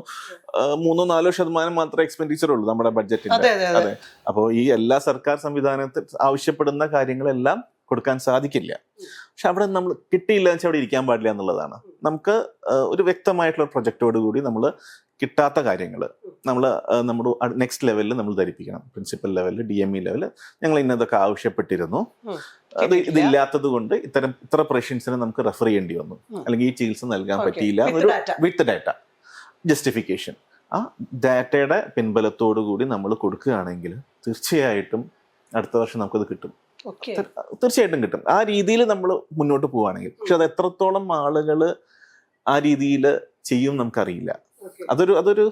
3-4% മാത്രമേ എക്സ്പെൻഡിച്ചർ ഉള്ളൂ നമ്മുടെ ബഡ്ജറ്റിൽ. അതെ. അപ്പോൾ ഈ എല്ലാ സർക്കാർ സംവിധാനത്തിൽ ആവശ്യപ്പെടുന്ന കാര്യങ്ങളെല്ലാം കൊടുക്കാൻ സാധിക്കില്ല. പക്ഷെ അവിടെ നമ്മൾ കിട്ടിയില്ല എന്ന് വെച്ചാൽ അവിടെ ഇരിക്കാൻ പാടില്ല എന്നുള്ളതാണ്. നമുക്ക് ഒരു വ്യക്തമായിട്ടുള്ള പ്രൊജക്റ്റോട് കൂടി നമ്മൾ കിട്ടാത്ത കാര്യങ്ങൾ നമ്മുടെ നെക്സ്റ്റ് ലെവലിൽ നമ്മൾ ധരിപ്പിക്കണം. പ്രിൻസിപ്പൽ ലെവലിൽ, DME ലെവലിൽ ഞങ്ങൾ ഇന്നതൊക്കെ ആവശ്യപ്പെട്ടിരുന്നു, അത് ഇതില്ലാത്തത് കൊണ്ട് ഇത്ര പേഷ്യൻസിനെ നമുക്ക് റെഫർ ചെയ്യേണ്ടി വന്നു, അല്ലെങ്കിൽ ഈ ചികിത്സ നൽകാൻ പറ്റിയില്ല എന്നൊരു വിത്ത് ഡാറ്റ ജസ്റ്റിഫിക്കേഷൻ. ആ ഡാറ്റയുടെ പിൻബലത്തോടു കൂടി നമ്മൾ കൊടുക്കുകയാണെങ്കിൽ തീർച്ചയായിട്ടും അടുത്ത വർഷം നമുക്കത് കിട്ടും. തീർച്ചയായിട്ടും കിട്ടും. ആ രീതിയിൽ നമ്മൾ മുന്നോട്ട് പോവുകയാണെങ്കിൽ. പക്ഷെ അത് എത്രത്തോളം ആളുകൾ ആ രീതിയിൽ ചെയ്യും നമുക്കറിയില്ല. അതൊരു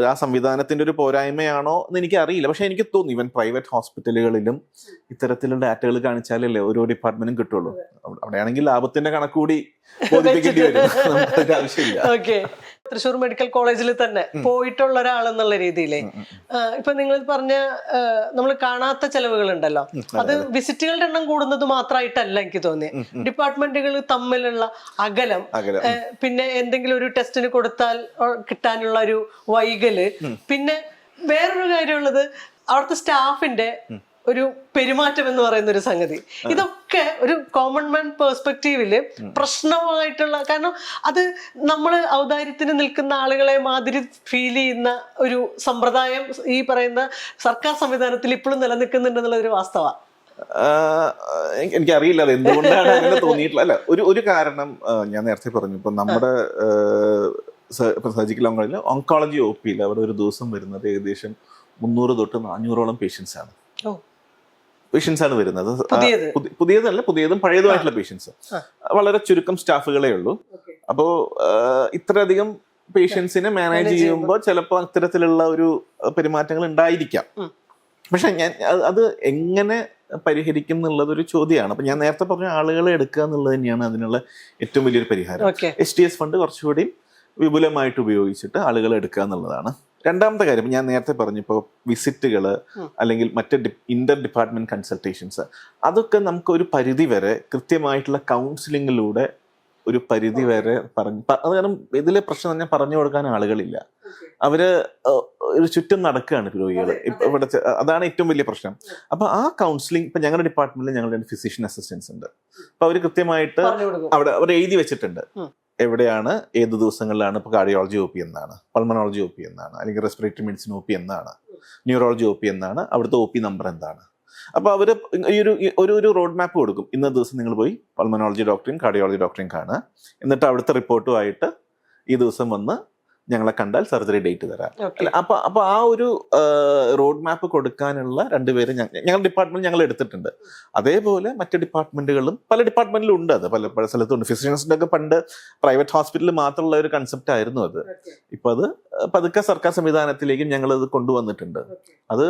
ആ സംവിധാനത്തിന്റെ ഒരു പോരായ്മയാണോ എന്ന് എനിക്ക് അറിയില്ല. പക്ഷെ എനിക്ക് തോന്നുന്നു ഈവൻ പ്രൈവറ്റ് ഹോസ്പിറ്റലുകളിലും ഇത്തരത്തിലുള്ള ഡാറ്റകൾ കാണിച്ചാലല്ലേ ഓരോ ഡിപ്പാർട്ട്മെന്റും കിട്ടുള്ളൂ. അവിടെയാണെങ്കിൽ ലാഭത്തിന്റെ കണക്കുകൂടി ബോധിപ്പിക്കേണ്ടി വരും. നമുക്കതിന്റെ ആവശ്യമില്ല. തൃശ്ശൂർ മെഡിക്കൽ കോളേജിൽ തന്നെ പോയിട്ടുള്ള ഒരാളെന്നുള്ള രീതിയിൽ ഇപ്പൊ നിങ്ങൾ പറഞ്ഞ നമ്മൾ കാണാത്ത ചെലവുകൾ ഉണ്ടല്ലോ, അത് വിസിറ്റുകളുടെ എണ്ണം കൂടുന്നത് മാത്രമായിട്ടല്ല എനിക്ക് തോന്നിയത്. ഡിപ്പാർട്ട്മെന്റുകൾ തമ്മിലുള്ള അകലം, പിന്നെ എന്തെങ്കിലും ഒരു ടെസ്റ്റിന് കൊടുത്താൽ കിട്ടാനുള്ള ഒരു വൈകല്, പിന്നെ വേറൊരു കാര്യമുള്ളത് അവിടുത്തെ സ്റ്റാഫിന്റെ ഒരു പെരുമാറ്റം എന്ന് പറയുന്ന ഒരു സംഗതി. ഇതൊക്കെ ഒരു കോമൺ മാൻ പെർസ്പെക്റ്റീവില് പ്രശ്നമായിട്ടുള്ള, കാരണം അത് നമ്മൾ ഔദാര്യത്തിന് നിൽക്കുന്ന ആളുകളെ മാതിരി ഫീൽ ചെയ്യുന്ന ഒരു സമ്പ്രദായം ഈ പറയുന്ന സർക്കാർ സംവിധാനത്തിൽ ഇപ്പോഴും നിലനിൽക്കുന്നുണ്ടെന്നുള്ള ഒരു വാസ്തവ. എനിക്കറിയില്ല അത് എന്തുകൊണ്ടാണ് അങ്ങനെ തോന്നിയിട്ടുള്ള. അല്ല, ഒരു കാരണം ഞാൻ നേരത്തെ പറഞ്ഞു. ഇപ്പൊ നമ്മുടെ സർജിക്കൽ ഓങ്കോളജി OPയിൽ അവിടെ ഒരു ദിവസം വരുന്നത് ഏകദേശം 300 തൊട്ട് 400ഓളം പേഷ്യൻസ് ആണ് വരുന്നത്. പുതിയതല്ല, പുതിയതും പഴയതുമായിട്ടുള്ള പേഷ്യൻസ്. വളരെ ചുരുക്കം സ്റ്റാഫുകളേ ഉള്ളൂ. അപ്പോൾ ഇത്രയധികം പേഷ്യൻസിനെ മാനേജ് ചെയ്യുമ്പോൾ ചിലപ്പോൾ അത്തരത്തിലുള്ള ഒരു പെരുമാറ്റങ്ങൾ ഉണ്ടായിരിക്കാം. പക്ഷെ അത് എങ്ങനെ പരിഹരിക്കും എന്നുള്ളത് ഒരു ചോദ്യമാണ്. അപ്പൊ ഞാൻ നേരത്തെ പറഞ്ഞ ആളുകളെ എടുക്കുക എന്നുള്ളത് തന്നെയാണ് അതിനുള്ള ഏറ്റവും വലിയൊരു പരിഹാരം. STS ഫണ്ട് കുറച്ചുകൂടി വിപുലമായിട്ട് ഉപയോഗിച്ചിട്ട് ആളുകളെ എടുക്കുക എന്നുള്ളതാണ്. രണ്ടാമത്തെ കാര്യം ഞാൻ നേരത്തെ പറഞ്ഞു, ഇപ്പോൾ വിസിറ്റുകൾ അല്ലെങ്കിൽ മറ്റ് ഇന്റർ ഡിപ്പാർട്ട്മെന്റ് കൺസൾട്ടേഷൻസ്, അതൊക്കെ നമുക്ക് ഒരു പരിധി വരെ കൃത്യമായിട്ടുള്ള കൗൺസിലിങ്ങിലൂടെ ഒരു പരിധി വരെ അത് കാരണം ഇതിലെ പ്രശ്നം തന്നെ പറഞ്ഞു കൊടുക്കാൻ ആളുകളില്ല. അവര് ഒരു ചുറ്റും നടക്കുകയാണ് രോഗികൾ. ഇവിടെ അതാണ് ഏറ്റവും വലിയ പ്രശ്നം. അപ്പൊ ആ കൗൺസിലിംഗ് ഇപ്പൊ ഞങ്ങളുടെ ഡിപ്പാർട്ട്മെന്റിൽ ഞങ്ങളുടെ ഫിസിഷ്യൻ അസിസ്റ്റൻസ് ഉണ്ട്. അപ്പൊ അവര് കൃത്യമായിട്ട് അവർ എഴുതി വെച്ചിട്ടുണ്ട് എവിടെയാണ് ഏത് ദിവസങ്ങളിലാണ്. ഇപ്പോൾ കാർഡിയോളജി OP എന്നാണ്, പൾമനോളജി OP എന്നാണ്, അല്ലെങ്കിൽ റെസ്പിറേറ്ററി മെഡിസിൻ OP എന്നാണ്, ന്യൂറോളജി OP എന്നാണ്, അവിടുത്തെ OP നമ്പർ എന്താണ്. അപ്പോൾ അവർ ഈ ഒരു റോഡ് മാപ്പ് കൊടുക്കും. ഇന്ന ദിവസം നിങ്ങൾ പോയി പൾമനോളജി ഡോക്ടറെയും കാർഡിയോളജി ഡോക്ടറെയും കാണുക, എന്നിട്ട് അവിടുത്തെ റിപ്പോർട്ടുമായിട്ട് ഈ ദിവസം വന്ന് ഞങ്ങളെ കണ്ടാൽ സർജറി ഡേറ്റ് തരാം. അപ്പൊ ആ ഒരു റോഡ് മാപ്പ് കൊടുക്കാനുള്ള രണ്ടുപേരെ ഞങ്ങളുടെ ഡിപ്പാർട്ട്മെന്റ് ഞങ്ങൾ എടുത്തിട്ടുണ്ട്. അതേപോലെ മറ്റു ഡിപ്പാർട്ട്മെന്റുകളും പല ഡിപ്പാർട്ട്മെന്റിലും ഉണ്ട്. അത് പല സ്ഥലത്തുണ്ട്. ഫിസിഷ്യൻസിന്റെ ഒക്കെ പണ്ട് പ്രൈവറ്റ് ഹോസ്പിറ്റലിൽ മാത്രമുള്ള ഒരു കൺസെപ്റ്റ് ആയിരുന്നു അത്. ഇപ്പൊ അത് പതുക്കെ സർക്കാർ സംവിധാനത്തിലേക്കും ഞങ്ങൾ അത് കൊണ്ടുവന്നിട്ടുണ്ട്. അത്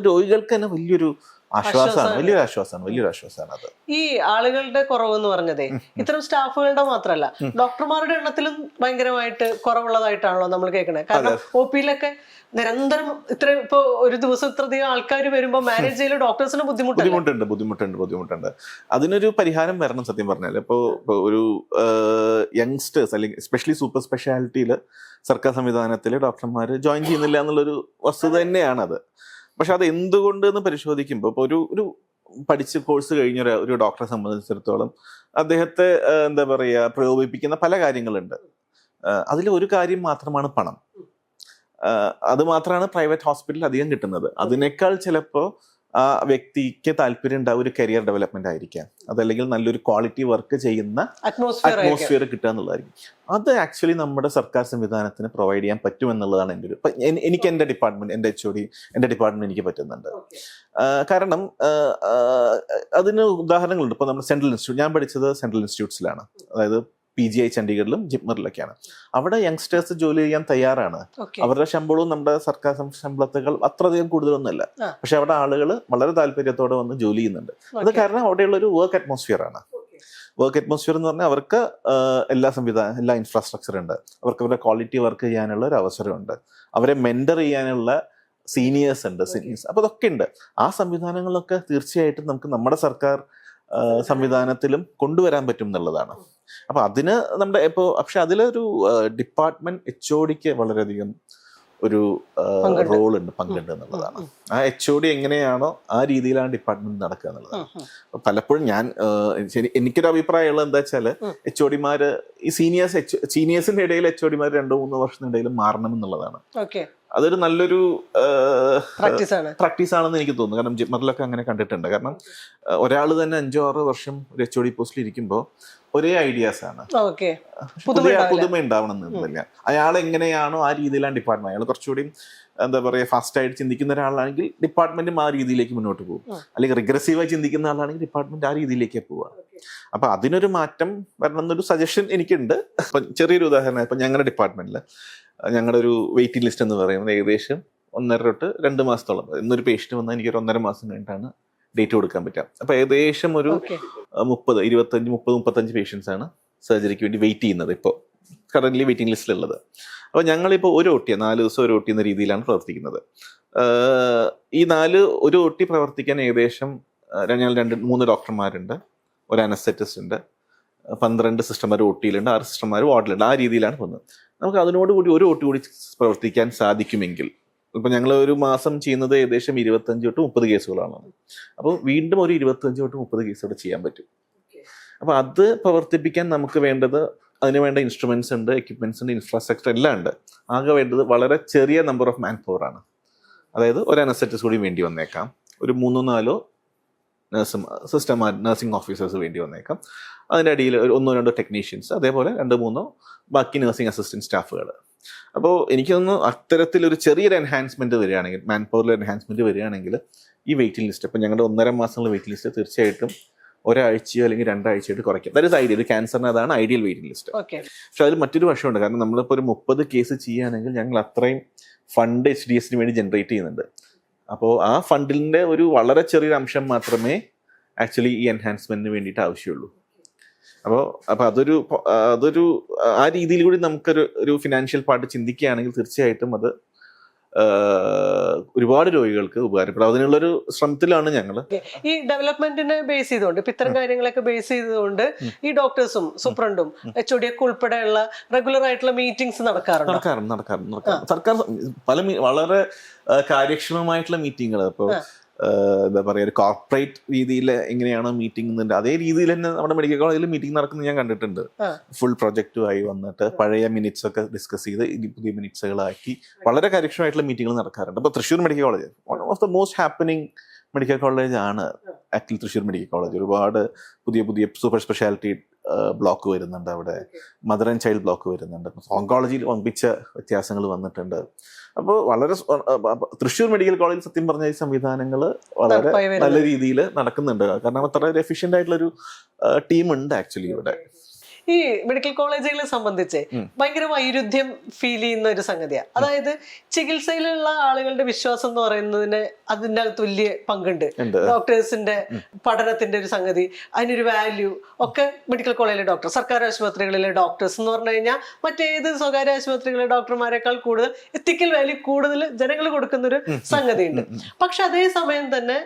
രോഗികൾക്ക് തന്നെ വലിയൊരു ആശ്വാസമാണ്, വലിയൊരു ആശ്വാസമാണ് അത്. ഈ ആളുകളുടെ കുറവ് എന്ന് പറഞ്ഞതേ ഇത്തരം സ്റ്റാഫുകളുടെ മാത്രമല്ല, ഡോക്ടർമാരുടെ എണ്ണത്തിലും ഭയങ്കരമായിട്ട് കുറവുള്ളതായിട്ടാണല്ലോ നമ്മൾ കേൾക്കണേ. കാരണം OPയിലൊക്കെ നിരന്തരം ഇപ്പൊ ഒരു ദിവസം ഇത്രയധികം ആൾക്കാർ വരുമ്പോൾ മാനേജ് ചെയ്യൽ ഡോക്ടേഴ്സിന് ബുദ്ധിമുട്ടുണ്ട്. അതിനൊരു പരിഹാരം വരണം. സത്യം പറഞ്ഞാൽ ഇപ്പൊ ഒരു യങ്സ്റ്റേഴ്സ് അല്ലെങ്കിൽ എസ്പെഷ്യലി സൂപ്പർ സ്പെഷ്യാലിറ്റിയിൽ സർക്കാർ സംവിധാനത്തിൽ ഡോക്ടർമാർ ജോയിൻ ചെയ്യുന്നില്ല എന്നുള്ളൊരു വസ്തുത തന്നെയാണത്. പക്ഷെ അത് എന്തുകൊണ്ട് എന്ന് പരിശോധിക്കുമ്പോൾ ഇപ്പോൾ ഒരു പഠിച്ച് കോഴ്സ് കഴിഞ്ഞ ഒരു ഡോക്ടറെ സംബന്ധിച്ചിടത്തോളം അദ്ദേഹത്തെ എന്താ പറയുക പ്രലോഭിപ്പിക്കുന്ന പല കാര്യങ്ങളുണ്ട്. അതിൽ ഒരു കാര്യം മാത്രമാണ് പണം. അത് മാത്രമാണ് പ്രൈവറ്റ് ഹോസ്പിറ്റലിൽ അധികം കിട്ടുന്നത്. അതിനേക്കാൾ ചിലപ്പോൾ ആ വ്യക്തിക്ക് താല്പര്യം ഉണ്ടാവും ഒരു കരിയർ ഡെവലപ്മെന്റ് ആയിരിക്കാം, അതല്ലെങ്കിൽ നല്ലൊരു ക്വാളിറ്റി വർക്ക് ചെയ്യുന്ന അറ്റ്മോസ്ഫിയർ കിട്ടുക എന്നുള്ളതായിരിക്കും. അത് ആക്ച്വലി നമ്മുടെ സർക്കാർ സംവിധാനത്തിന് പ്രൊവൈഡ് ചെയ്യാൻ പറ്റുമെന്നുള്ളതാണ് എൻ്റെ ഒരു, എനിക്ക് എൻ്റെ ഡിപ്പാർട്ട്മെന്റ്, എൻ്റെ HOD, എൻ്റെ ഡിപ്പാർട്ട്മെന്റ് എനിക്ക് പറ്റുന്നുണ്ട്. കാരണം അതിന് ഉദാഹരണങ്ങളുണ്ട്. ഇപ്പോൾ നമ്മുടെ സെൻട്രൽ ഇൻസ്റ്റിറ്റ്യൂട്ട്, ഞാൻ പഠിച്ചത് സെൻട്രൽ ഇൻസ്റ്റിറ്റ്യൂട്ട്സിലാണ്, അതായത് PGI ചണ്ഡീഗഡിലും ജിപ്മറിലൊക്കെയാണ്. അവിടെ യങ്സ്റ്റേഴ്സ് ജോലി ചെയ്യാൻ തയ്യാറാണ്. അവരുടെ ശമ്പളവും നമ്മുടെ സർക്കാർ ശമ്പളത്തേക്കാൾ അത്രയധികം കൂടുതലൊന്നുമല്ല. പക്ഷെ അവിടെ ആളുകൾ വളരെ താല്പര്യത്തോടെ വന്ന് ജോലി ചെയ്യുന്നുണ്ട്. അത് കാരണം അവിടെയുള്ള ഒരു വർക്ക് അറ്റ്മോസ്ഫിയർ ആണ്. വർക്ക് അറ്റ്മോസ്ഫിയർ എന്ന് പറഞ്ഞാൽ അവർക്ക് എല്ലാ ഇൻഫ്രാസ്ട്രക്ചർ ഉണ്ട്, അവർക്ക് അവരുടെ ക്വാളിറ്റി വർക്ക് ചെയ്യാനുള്ള ഒരു അവസരമുണ്ട്, അവരെ മെന്റർ ചെയ്യാനുള്ള സീനിയേഴ്സ് ഉണ്ട്. അപ്പൊ അതൊക്കെ ഉണ്ട്. ആ സംവിധാനങ്ങളൊക്കെ തീർച്ചയായിട്ടും നമുക്ക് നമ്മുടെ സർക്കാർ സംവിധാനത്തിലും കൊണ്ടുവരാൻ പറ്റും എന്നുള്ളതാണ്. അപ്പൊ അതിന് നമ്മുടെ ഇപ്പോൾ പക്ഷെ അതിലൊരു ഡിപ്പാർട്ട്മെന്റ് HODക്ക് വളരെയധികം ഒരു പങ്കുണ്ട് എന്നുള്ളതാണ്. ആ HOD എങ്ങനെയാണോ ആ രീതിയിലാണ് ഡിപ്പാർട്ട്മെന്റ് നടക്കുക എന്നുള്ളതാണ്. പലപ്പോഴും എനിക്കൊരു അഭിപ്രായമുള്ളത് എന്താ വെച്ചാല് HODമാര് ഈ സീനിയേഴ്സിന്റെ ഇടയിൽ HODമാർ 2-3 വർഷത്തിനിടയിൽ മാറണം എന്നുള്ളതാണ്. അതൊരു നല്ലൊരു പ്രാക്ടീസ് ആണെന്ന് എനിക്ക് തോന്നുന്നു. കാരണം ജിപ്മറിലൊക്കെ അങ്ങനെ കണ്ടിട്ടുണ്ട്. കാരണം ഒരാൾ തന്നെ 5-6 വർഷം ഒരു HOD പോസ്റ്റിൽ ഇരിക്കുമ്പോൾ ഒരേ ഐഡിയാസ് ആണ്, പുതുമ ഉണ്ടാവണം എന്നില്ല. അയാൾ എങ്ങനെയാണോ ആ രീതിയിലാണ് ഡിപ്പാർട്ട്മെന്റ്. അയാൾ കുറച്ചുകൂടി എന്താ പറയുക ഫാസ്റ്റ് ആയിട്ട് ചിന്തിക്കുന്ന ഒരാളാണെങ്കിൽ ഡിപ്പാർട്ട്മെന്റും ആ രീതിയിലേക്ക് മുന്നോട്ട് പോകും. അല്ലെങ്കിൽ റിഗ്രസീവായി ചിന്തിക്കുന്ന ആളാണെങ്കിൽ ഡിപ്പാർട്ട്മെന്റ് ആ രീതിയിലേക്ക് പോവുക. അപ്പൊ അതിനൊരു മാറ്റം വരണം എന്നൊരു സജഷൻ എനിക്കുണ്ട്. ഇപ്പൊ ചെറിയൊരു ഉദാഹരണം, ഇപ്പൊ ഞങ്ങളുടെ ഡിപ്പാർട്ട്മെന്റിൽ ഞങ്ങളുടെ ഒരു വെയിറ്റിംഗ് ലിസ്റ്റ് എന്ന് പറയുന്നത് ഏകദേശം 1.5 to 2 മാസത്തോളം. ഇന്നൊരു പേഷ്യന്റ് വന്നാൽ എനിക്കൊരു 1.5 മാസം കഴിഞ്ഞിട്ടാണ് ഡേറ്റ് കൊടുക്കാൻ പറ്റുക. അപ്പൊ ഏകദേശം ഒരു 30-35 പേഷ്യൻസ് ആണ് സർജറിക്ക് വേണ്ടി വെയിറ്റ് ചെയ്യുന്നത് ഇപ്പോൾ കറന്റ്ലി വെയിറ്റിംഗ് ലിസ്റ്റിലുള്ളത്. അപ്പോൾ ഞങ്ങളിപ്പോൾ ഒരു OT 4 ദിവസം ഒരു OT എന്ന രീതിയിലാണ് പ്രവർത്തിക്കുന്നത്. ഈ ഒരു OT പ്രവർത്തിക്കാൻ ഏകദേശം ഞങ്ങൾ 2-3 ഡോക്ടർമാരുണ്ട്, ഒരു അനസ്തെറ്റിസ്റ്റ് ഉണ്ട്, 12 സിസ്റ്റർമാർ OTയിലുണ്ട്, 6 സിസ്റ്റർമാർ വാർഡിലുണ്ട്. ആ രീതിയിലാണ് പോകുന്നത്. നമുക്ക് അതിനോടുകൂടി ഒരു OT കൂടി പ്രവർത്തിക്കാൻ സാധിക്കുമെങ്കിൽ, ഇപ്പൊ ഞങ്ങൾ ഒരു മാസം ചെയ്യുന്നത് ഏകദേശം 25-30 കേസുകളാണ്. അപ്പോൾ വീണ്ടും ഒരു 25-30 കേസുകൾ ചെയ്യാൻ പറ്റും. അപ്പൊ അത് പ്രവർത്തിപ്പിക്കാൻ നമുക്ക് വേണ്ടത്, അതിന് വേണ്ട ഇൻസ്ട്രുമെന്റ്സ് ഉണ്ട്, എക്യുപ്മെന്റ്സ് ഉണ്ട്, ഇൻഫ്രാസ്ട്രക്ചർ എല്ലാം ഉണ്ട്. ആകെ വേണ്ടത് വളരെ ചെറിയ നമ്പർ ഓഫ് മാൻ പവർ ആണ്. അതായത് ഒരു അനസ്തെറ്റിസ്റ്റ് കൂടി വേണ്ടി വന്നേക്കാം, ഒരു 3-4 നഴ്സിംഗ് ഓഫീസേഴ്സ് വേണ്ടി വന്നേക്കാം, അതിൻ്റെ അടിയിൽ ഒരു 1-2 ടെക്നീഷ്യൻസ്, അതേപോലെ 2-3 ബാക്കി നഴ്സിംഗ് അസിസ്റ്റന്റ് സ്റ്റാഫുകൾ. അപ്പോൾ എനിക്ക് തോന്നുന്നു അത്തരത്തിലൊരു ചെറിയൊരു എൻഹാൻസ്മെന്റ് വരികയാണെങ്കിൽ, മാൻ പവറിൽ എൻഹാൻസ്മെന്റ് വരികയാണെങ്കിൽ ഈ വെയിറ്റിംഗ് ലിസ്റ്റ്, ഇപ്പം ഞങ്ങളുടെ 1.5 മാസമുള്ള വെയിറ്റിംഗ് ലിസ്റ്റ് തീർച്ചയായിട്ടും ഒരാഴ്ചയോ അല്ലെങ്കിൽ 2 ആഴ്ചയായിട്ട് കുറയ്ക്കാം. That is ideal. ഒരു ക്യാൻസറിന് അതാണ് ഐഡിയൽ വെയിറ്റിംഗ് ലിസ്റ്റ്. പക്ഷെ അതിൽ മറ്റൊരു വശമുണ്ട്. കാരണം നമ്മളിപ്പോൾ ഒരു 30 കേസ് ചെയ്യുകയാണെങ്കിൽ ഞങ്ങൾ അത്രയും ഫണ്ട് HDSന് വേണ്ടി ജനറേറ്റ് ചെയ്യുന്നുണ്ട്. അപ്പോൾ ആ ഫണ്ടിന്റെ ഒരു വളരെ ചെറിയൊരു അംശം മാത്രമേ ആക്ച്വലി ഈ എൻഹാൻസ്മെന്റിന് വേണ്ടിയിട്ട് ആവശ്യമുള്ളൂ. അപ്പോൾ അതൊരു ആ രീതിയിൽ കൂടി നമുക്കൊരു ഫിനാൻഷ്യൽ പാർട്ട് ചിന്തിക്കുകയാണെങ്കിൽ തീർച്ചയായിട്ടും അത് ഒരുപാട് രോഗികൾക്ക് ഉപകാരപ്പെടും. അതിനുള്ളൊരു ശ്രമത്തിലാണ് ഞങ്ങൾ. ഈ ഡെവലപ്മെന്റിനെ ബേസ് ചെയ്തുകൊണ്ട്, ഇപ്പൊ ഇത്തരം കാര്യങ്ങളൊക്കെ ബേസ് ചെയ്തുകൊണ്ട് ഈ ഡോക്ടേഴ്സും സൂപ്രണ്ടും HOD ഒക്കെ ഉൾപ്പെടെയുള്ള റെഗുലർ ആയിട്ടുള്ള മീറ്റിംഗ്സ് നടക്കാറുണ്ട്. സർക്കാർ വളരെ കാര്യക്ഷമമായിട്ടുള്ള മീറ്റിങ്ങുകൾ. ഇപ്പോൾ എന്താ പറയുക, ഒരു കോർപ്പറേറ്റ് രീതിയിൽ എങ്ങനെയാണോ മീറ്റിംഗ് അതേ രീതിയിൽ തന്നെ നമ്മുടെ മെഡിക്കൽ കോളേജിൽ മീറ്റിംഗ് നടക്കുന്നത് ഞാൻ കണ്ടിട്ടുണ്ട്. ഫുൾ പ്രൊജക്റ്റുമായി വന്നിട്ട് പഴയ മിനിറ്റ്സ് ഒക്കെ ഡിസ്കസ് ചെയ്ത് പുതിയ മിനിറ്റ്സുകളാക്കി വളരെ കാര്യക്ഷമമായിട്ടുള്ള മീറ്റിംഗുകൾ നടക്കാറുണ്ട്. അപ്പോൾ Thrissur medical college one of the most happening medical college ആണ് ആക്ച്വലി തൃശ്ശൂർ മെഡിക്കൽ കോളേജ്. ഒരുപാട് പുതിയ സൂപ്പർ സ്പെഷ്യാലിറ്റി ബ്ലോക്ക് വരുന്നുണ്ട്, അവിടെ മദർ ആൻഡ് ചൈൽഡ് ബ്ലോക്ക് വരുന്നുണ്ട്, ഓങ്കോളജിയിൽ വമ്പിച്ച വ്യത്യാസങ്ങൾ വന്നിട്ടുണ്ട്. അപ്പോൾ വളരെ തൃശ്ശൂർ മെഡിക്കൽ കോളേജിൽ സത്യം പറഞ്ഞ ഈ സംവിധാനങ്ങൾ വളരെ നല്ല രീതിയിൽ നടക്കുന്നുണ്ട്. കാരണം അത്ര ഒരു എഫിഷ്യന്റ് ആയിട്ടുള്ളൊരു ടീം ഉണ്ട് ആക്ച്വലി ഇവിടെ. ഈ മെഡിക്കൽ കോളേജുകളെ സംബന്ധിച്ച് ഭയങ്കര വൈരുദ്ധ്യം ഫീൽ ചെയ്യുന്ന ഒരു സംഗതിയാണ്. അതായത് ചികിത്സയിലുള്ള ആളുകളുടെ വിശ്വാസം എന്ന് പറയുന്നതിന് അതിൻ്റെ തുല്യ പങ്കുണ്ട്. ഡോക്ടേഴ്സിന്റെ പഠനത്തിന്റെ ഒരു സംഗതി, അതിനൊരു വാല്യൂ ഒക്കെ മെഡിക്കൽ കോളേജിലെ ഡോക്ടർ, സർക്കാർ ആശുപത്രികളിലെ ഡോക്ടേഴ്സ് എന്ന് പറഞ്ഞു കഴിഞ്ഞാൽ മറ്റേത് സ്വകാര്യ ആശുപത്രികളിലെ ഡോക്ടർമാരെക്കാൾ കൂടുതൽ എത്തിക്കൽ വാല്യൂ കൂടുതൽ ജനങ്ങൾ കൊടുക്കുന്ന ഒരു സംഗതി ഉണ്ട്. പക്ഷെ അതേ സമയം തന്നെ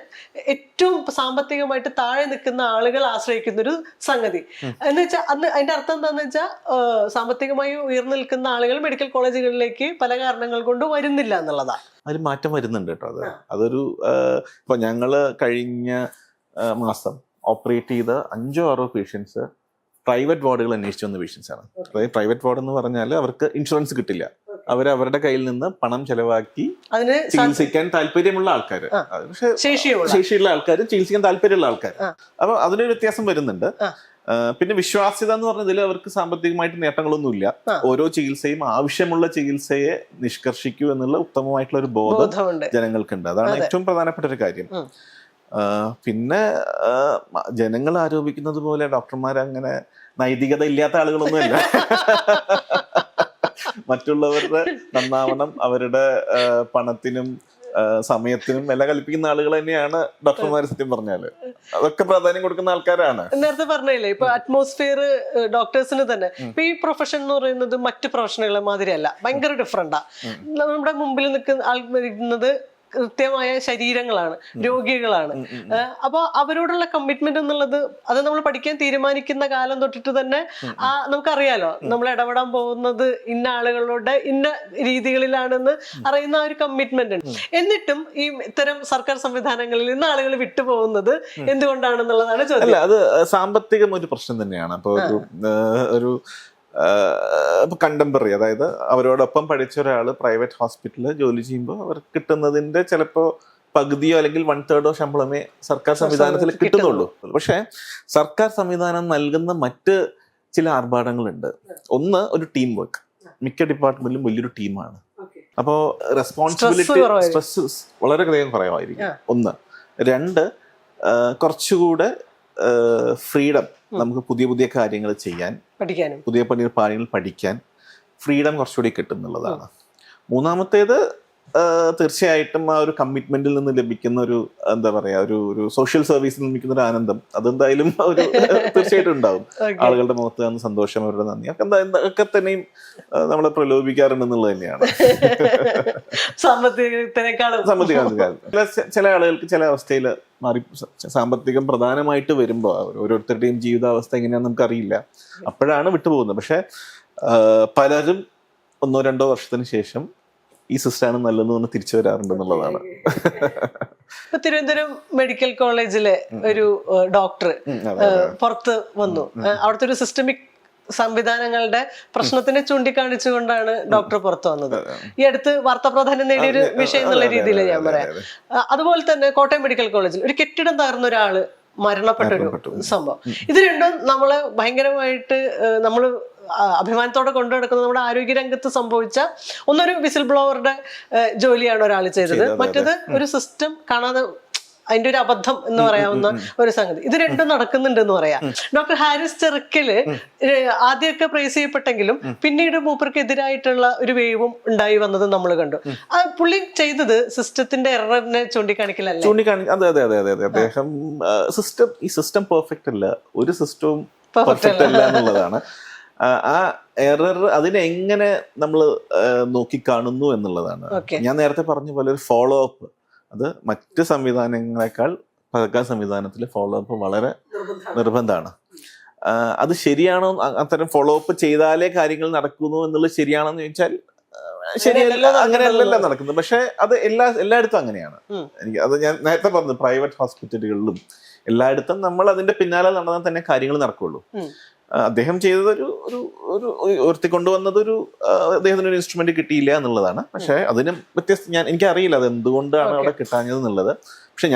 ഏറ്റവും സാമ്പത്തികമായിട്ട് താഴെ നിൽക്കുന്ന ആളുകൾ ആശ്രയിക്കുന്ന ഒരു സംഗതി എന്ന് വെച്ചാൽ അതിന്റെ അർത്ഥം എന്താണെന്ന് വെച്ചാൽ സാമ്പത്തികമായി ഉയർന്നു നിൽക്കുന്ന ആളുകൾ മെഡിക്കൽ കോളേജുകളിലേക്ക് പല കാരണങ്ങൾ കൊണ്ട് വരുന്നില്ല എന്നുള്ളതാണ്. അതിൽ മാറ്റം വരുന്നുണ്ട് കേട്ടോ. അതൊരു ഇപ്പൊ ഞങ്ങള് കഴിഞ്ഞ മാസം ഓപ്പറേറ്റ് ചെയ്ത 5-6 പേഷ്യൻസ് പ്രൈവറ്റ് വാർഡുകൾ അന്വേഷിച്ചു വന്ന പേഷ്യൻസ് ആണ്. അതായത് പ്രൈവറ്റ് വാർഡ് എന്ന് പറഞ്ഞാൽ അവർക്ക് ഇൻഷുറൻസ് കിട്ടില്ല, അവരുടെ കയ്യിൽ നിന്ന് പണം ചെലവാക്കി ചികിത്സിക്കാൻ താല്പര്യമുള്ള ആൾക്കാർ, പക്ഷെ ശേഷിയുള്ള ആൾക്കാർ, ചികിത്സിക്കാൻ താല്പര്യമുള്ള ആൾക്കാർ. അപ്പൊ അതിനൊരു വ്യത്യാസം വരുന്നുണ്ട്. പിന്നെ വിശ്വാസ്യത എന്ന് പറഞ്ഞതിൽ അവർക്ക് സാമ്പത്തികമായിട്ട് നേട്ടങ്ങളൊന്നുമില്ല. ഓരോ ചികിത്സയും ആവശ്യമുള്ള ചികിത്സയെ നിഷ്കർഷിക്കൂ എന്നുള്ള ഉത്തമമായിട്ടുള്ള ഒരു ബോധം ജനങ്ങൾക്കുണ്ട്. അതാണ് ഏറ്റവും പ്രധാനപ്പെട്ട ഒരു കാര്യം. പിന്നെ ജനങ്ങൾ ആരോപിക്കുന്നത് പോലെ ഡോക്ടർമാർ അങ്ങനെ നൈതികത ഇല്ലാത്ത ആളുകളൊന്നുമല്ല. മറ്റുള്ളവരുടെ നന്നാവണം, അവരുടെ പണത്തിനും സമയത്തിനും വില കൽപ്പിക്കുന്ന ആളുകൾ തന്നെയാണ് ഡോക്ടർമാർ. സത്യം പറഞ്ഞാല് അതൊക്കെ പ്രാധാന്യം കൊടുക്കുന്ന ആൾക്കാരാണ്. നേരത്തെ പറഞ്ഞില്ലേ, ഇപ്പൊ അറ്റ്മോസ്ഫിയർ ഡോക്ടേഴ്സിന് തന്നെ ഇപ്പൊ ഈ പ്രൊഫഷൻ എന്ന് പറയുന്നത് മറ്റു പ്രൊഫഷനുകളെ മാതിരിയല്ല, ഭയങ്കര ഡിഫറെന്റാ. നമ്മുടെ മുമ്പിൽ നിൽക്കുന്നത് കൃത്യമായ ശരീരങ്ങളാണ്, രോഗികളാണ്. അപ്പൊ അവരോടുള്ള കമ്മിറ്റ്മെന്റ് എന്നുള്ളത് അത് നമ്മൾ പഠിക്കാൻ തീരുമാനിക്കുന്ന കാലം തൊട്ടിട്ട് തന്നെ നമുക്കറിയാലോ, നമ്മൾ ഇടപെടാൻ പോകുന്നത് ഇന്ന ആളുകളുടെ ഇന്ന രീതികളിലാണെന്ന് അറിയുന്ന ഒരു കമ്മിറ്റ്മെന്റ് ഉണ്ട്. എന്നിട്ടും ഈ ഇത്തരം സർക്കാർ സംവിധാനങ്ങളിൽ നിന്ന് ആളുകൾ വിട്ടുപോകുന്നത് എന്തുകൊണ്ടാണെന്നുള്ളതാണ് ചോദ്യം. അല്ല, അത് സാമ്പത്തികം ഒരു പ്രശ്നം തന്നെയാണ്. അപ്പൊ ഒരു കണ്ടംപററി, അതായത് അവരോടൊപ്പം പഠിച്ച ഒരാൾ പ്രൈവറ്റ് ഹോസ്പിറ്റലിൽ ജോലി ചെയ്യുമ്പോൾ അവർ കിട്ടുന്നതിന്റെ ചിലപ്പോ പകുതിയോ അല്ലെങ്കിൽ 1/3 ശമ്പളമേ സർക്കാർ സംവിധാനത്തിൽ കിട്ടുന്നുള്ളൂ. പക്ഷെ സർക്കാർ സംവിധാനം നൽകുന്ന മറ്റ് ചില ആർഭാടങ്ങളുണ്ട്. ഒന്ന്, ഒരു ടീം വർക്ക്. മിക്ക ഡിപ്പാർട്ട്മെന്റിലും വലിയൊരു ടീമാണ്. അപ്പോൾ റെസ്പോൺസിബിലിറ്റി, സ്ട്രെസ് വളരെയധികം കുറവായിരിക്കും. ഒന്ന്. രണ്ട്, കുറച്ചുകൂടെ ഫ്രീഡം, നമുക്ക് പുതിയ പുതിയ കാര്യങ്ങൾ ചെയ്യാൻ, പുതിയ കാര്യങ്ങൾ പഠിക്കാൻ ഫ്രീഡം കുറച്ചുകൂടി കിട്ടുന്നുള്ളതാണ്. മൂന്നാമത്തേത്, തീർച്ചയായിട്ടും ആ ഒരു കമ്മിറ്റ്മെന്റിൽ നിന്ന് ലഭിക്കുന്ന ഒരു എന്താ പറയാ, ഒരു സോഷ്യൽ സർവീസിൽ നിന്ന് ലഭിക്കുന്ന ഒരു ആനന്ദം, അതെന്തായാലും ഒരു തീർച്ചയായിട്ടും ഉണ്ടാവും. ആളുകളുടെ മുഖത്ത് നിന്ന് സന്തോഷം, അവരുടെ നന്ദി ഒക്കെ തന്നെയും നമ്മളെ പ്രലോഭിക്കാറുണ്ടെന്നുള്ളത് തന്നെയാണ്. ചില ആളുകൾക്ക് ചില അവസ്ഥയിൽ മാറി സാമ്പത്തികം പ്രധാനമായിട്ട് വരുമ്പോൾ ഓരോരുത്തരുടെയും ജീവിതാവസ്ഥ എങ്ങനെയാണെന്ന് നമുക്കറിയില്ല, അപ്പോഴാണ് വിട്ടുപോകുന്നത്. പക്ഷെ പലരും 1-2 വർഷത്തിന് ശേഷം ഈ സിസ്റ്റമാണ് നല്ലതെന്ന് തിരിച്ചു വരാറുണ്ടെന്നുള്ളതാണ്. തിരുവനന്തപുരം മെഡിക്കൽ കോളേജിലെ ഒരു ഡോക്ടർ പുറത്ത് വന്നു. അവിടുത്തെ ഒരു സിസ്റ്റമിക് സംവിധാനങ്ങളുടെ പ്രശ്നത്തിനെ ചൂണ്ടിക്കാണിച്ചുകൊണ്ടാണ് ഡോക്ടർ പുറത്തു വന്നത്. ഈ അടുത്ത് വാർത്താ പ്രാധാന്യം നേടിയൊരു വിഷയം എന്നുള്ള രീതിയിൽ ഞാൻ പറയാം. അതുപോലെ തന്നെ കോട്ടയം മെഡിക്കൽ കോളേജിൽ ഒരു കെട്ടിടം തകർന്ന ഒരാള് മരണപ്പെട്ടൊരു സംഭവം. ഇത് രണ്ടും നമ്മള് ഭയങ്കരമായിട്ട് നമ്മള് അഭിമാനത്തോടെ കൊണ്ടു നടക്കുന്നത് നമ്മുടെ ആരോഗ്യരംഗത്ത് സംഭവിച്ച ഒന്നൊരു വിസിൽ ബ്ലോവറുടെ ജോലിയാണ് ഒരാൾ ചെയ്തത്, മറ്റത് ഒരു സിസ്റ്റം കാണാതെ അതിന്റെ ഒരു അബദ്ധം എന്ന് പറയാവുന്ന ഒരു സംഗതി. ഇത് രണ്ടും നടക്കുന്നുണ്ടെന്ന് പറയാം. ഡോക്ടർ ഹാരിസ് ചെറുക്കല് ആദ്യമൊക്കെ പ്രൈസ് ചെയ്യപ്പെട്ടെങ്കിലും പിന്നീട് മൂപ്പർക്കെതിരായിട്ടുള്ള ഒരു വേവും ഉണ്ടായി വന്നത് നമ്മൾ കണ്ടു. പുള്ളി ചെയ്തത് സിസ്റ്റത്തിന്റെ എററിനെ ചൂണ്ടിക്കാണിക്കലല്ല. അതെ. അദ്ദേഹം ഈ സിസ്റ്റം പെർഫെക്റ്റ് അല്ല, ഒരു സിസ്റ്റവും പെർഫെക്റ്റ് അല്ല എന്നുള്ളതാണ്. ആ എറർ അതിനെങ്ങനെ നമ്മൾ നോക്കിക്കാണുന്നു എന്നുള്ളതാണ്. ഞാൻ നേരത്തെ പറഞ്ഞ പോലെ ഒരു ഫോളോ അപ്പ്, അത് മറ്റ് സംവിധാനങ്ങളെക്കാൾ സർക്കാർ സംവിധാനത്തിൽ ഫോളോ അപ്പ് വളരെ നിർബന്ധമാണ്. അത് ശരിയാണോ, അത്തരം ഫോളോ അപ്പ് ചെയ്താലേ കാര്യങ്ങൾ നടക്കുന്നു എന്നുള്ളത് ശരിയാണെന്ന് ചോദിച്ചാൽ ശരിയല്ല, അങ്ങനെയല്ലല്ലോ നടക്കുന്നത്. പക്ഷെ അത് എല്ലായിടത്തും അങ്ങനെയാണ്. അത് ഞാൻ നേരത്തെ പറഞ്ഞു, പ്രൈവറ്റ് ഹോസ്പിറ്റലുകളിലും എല്ലായിടത്തും നമ്മൾ അതിന്റെ പിന്നാലെ നടന്നാൽ തന്നെ കാര്യങ്ങൾ നടക്കുള്ളൂ. അദ്ദേഹം ചെയ്തത് ഒരു ഉയർത്തിക്കൊണ്ടുവന്നത് അദ്ദേഹത്തിന് ഒരു ഇൻസ്ട്രുമെന്റ് കിട്ടിയില്ല എന്നുള്ളതാണ്. പക്ഷെ അതിന് എനിക്കറിയില്ല അത് എന്തുകൊണ്ടാണ് അവിടെ കിട്ടാഞ്ഞത് എന്നുള്ളത്. പക്ഷെ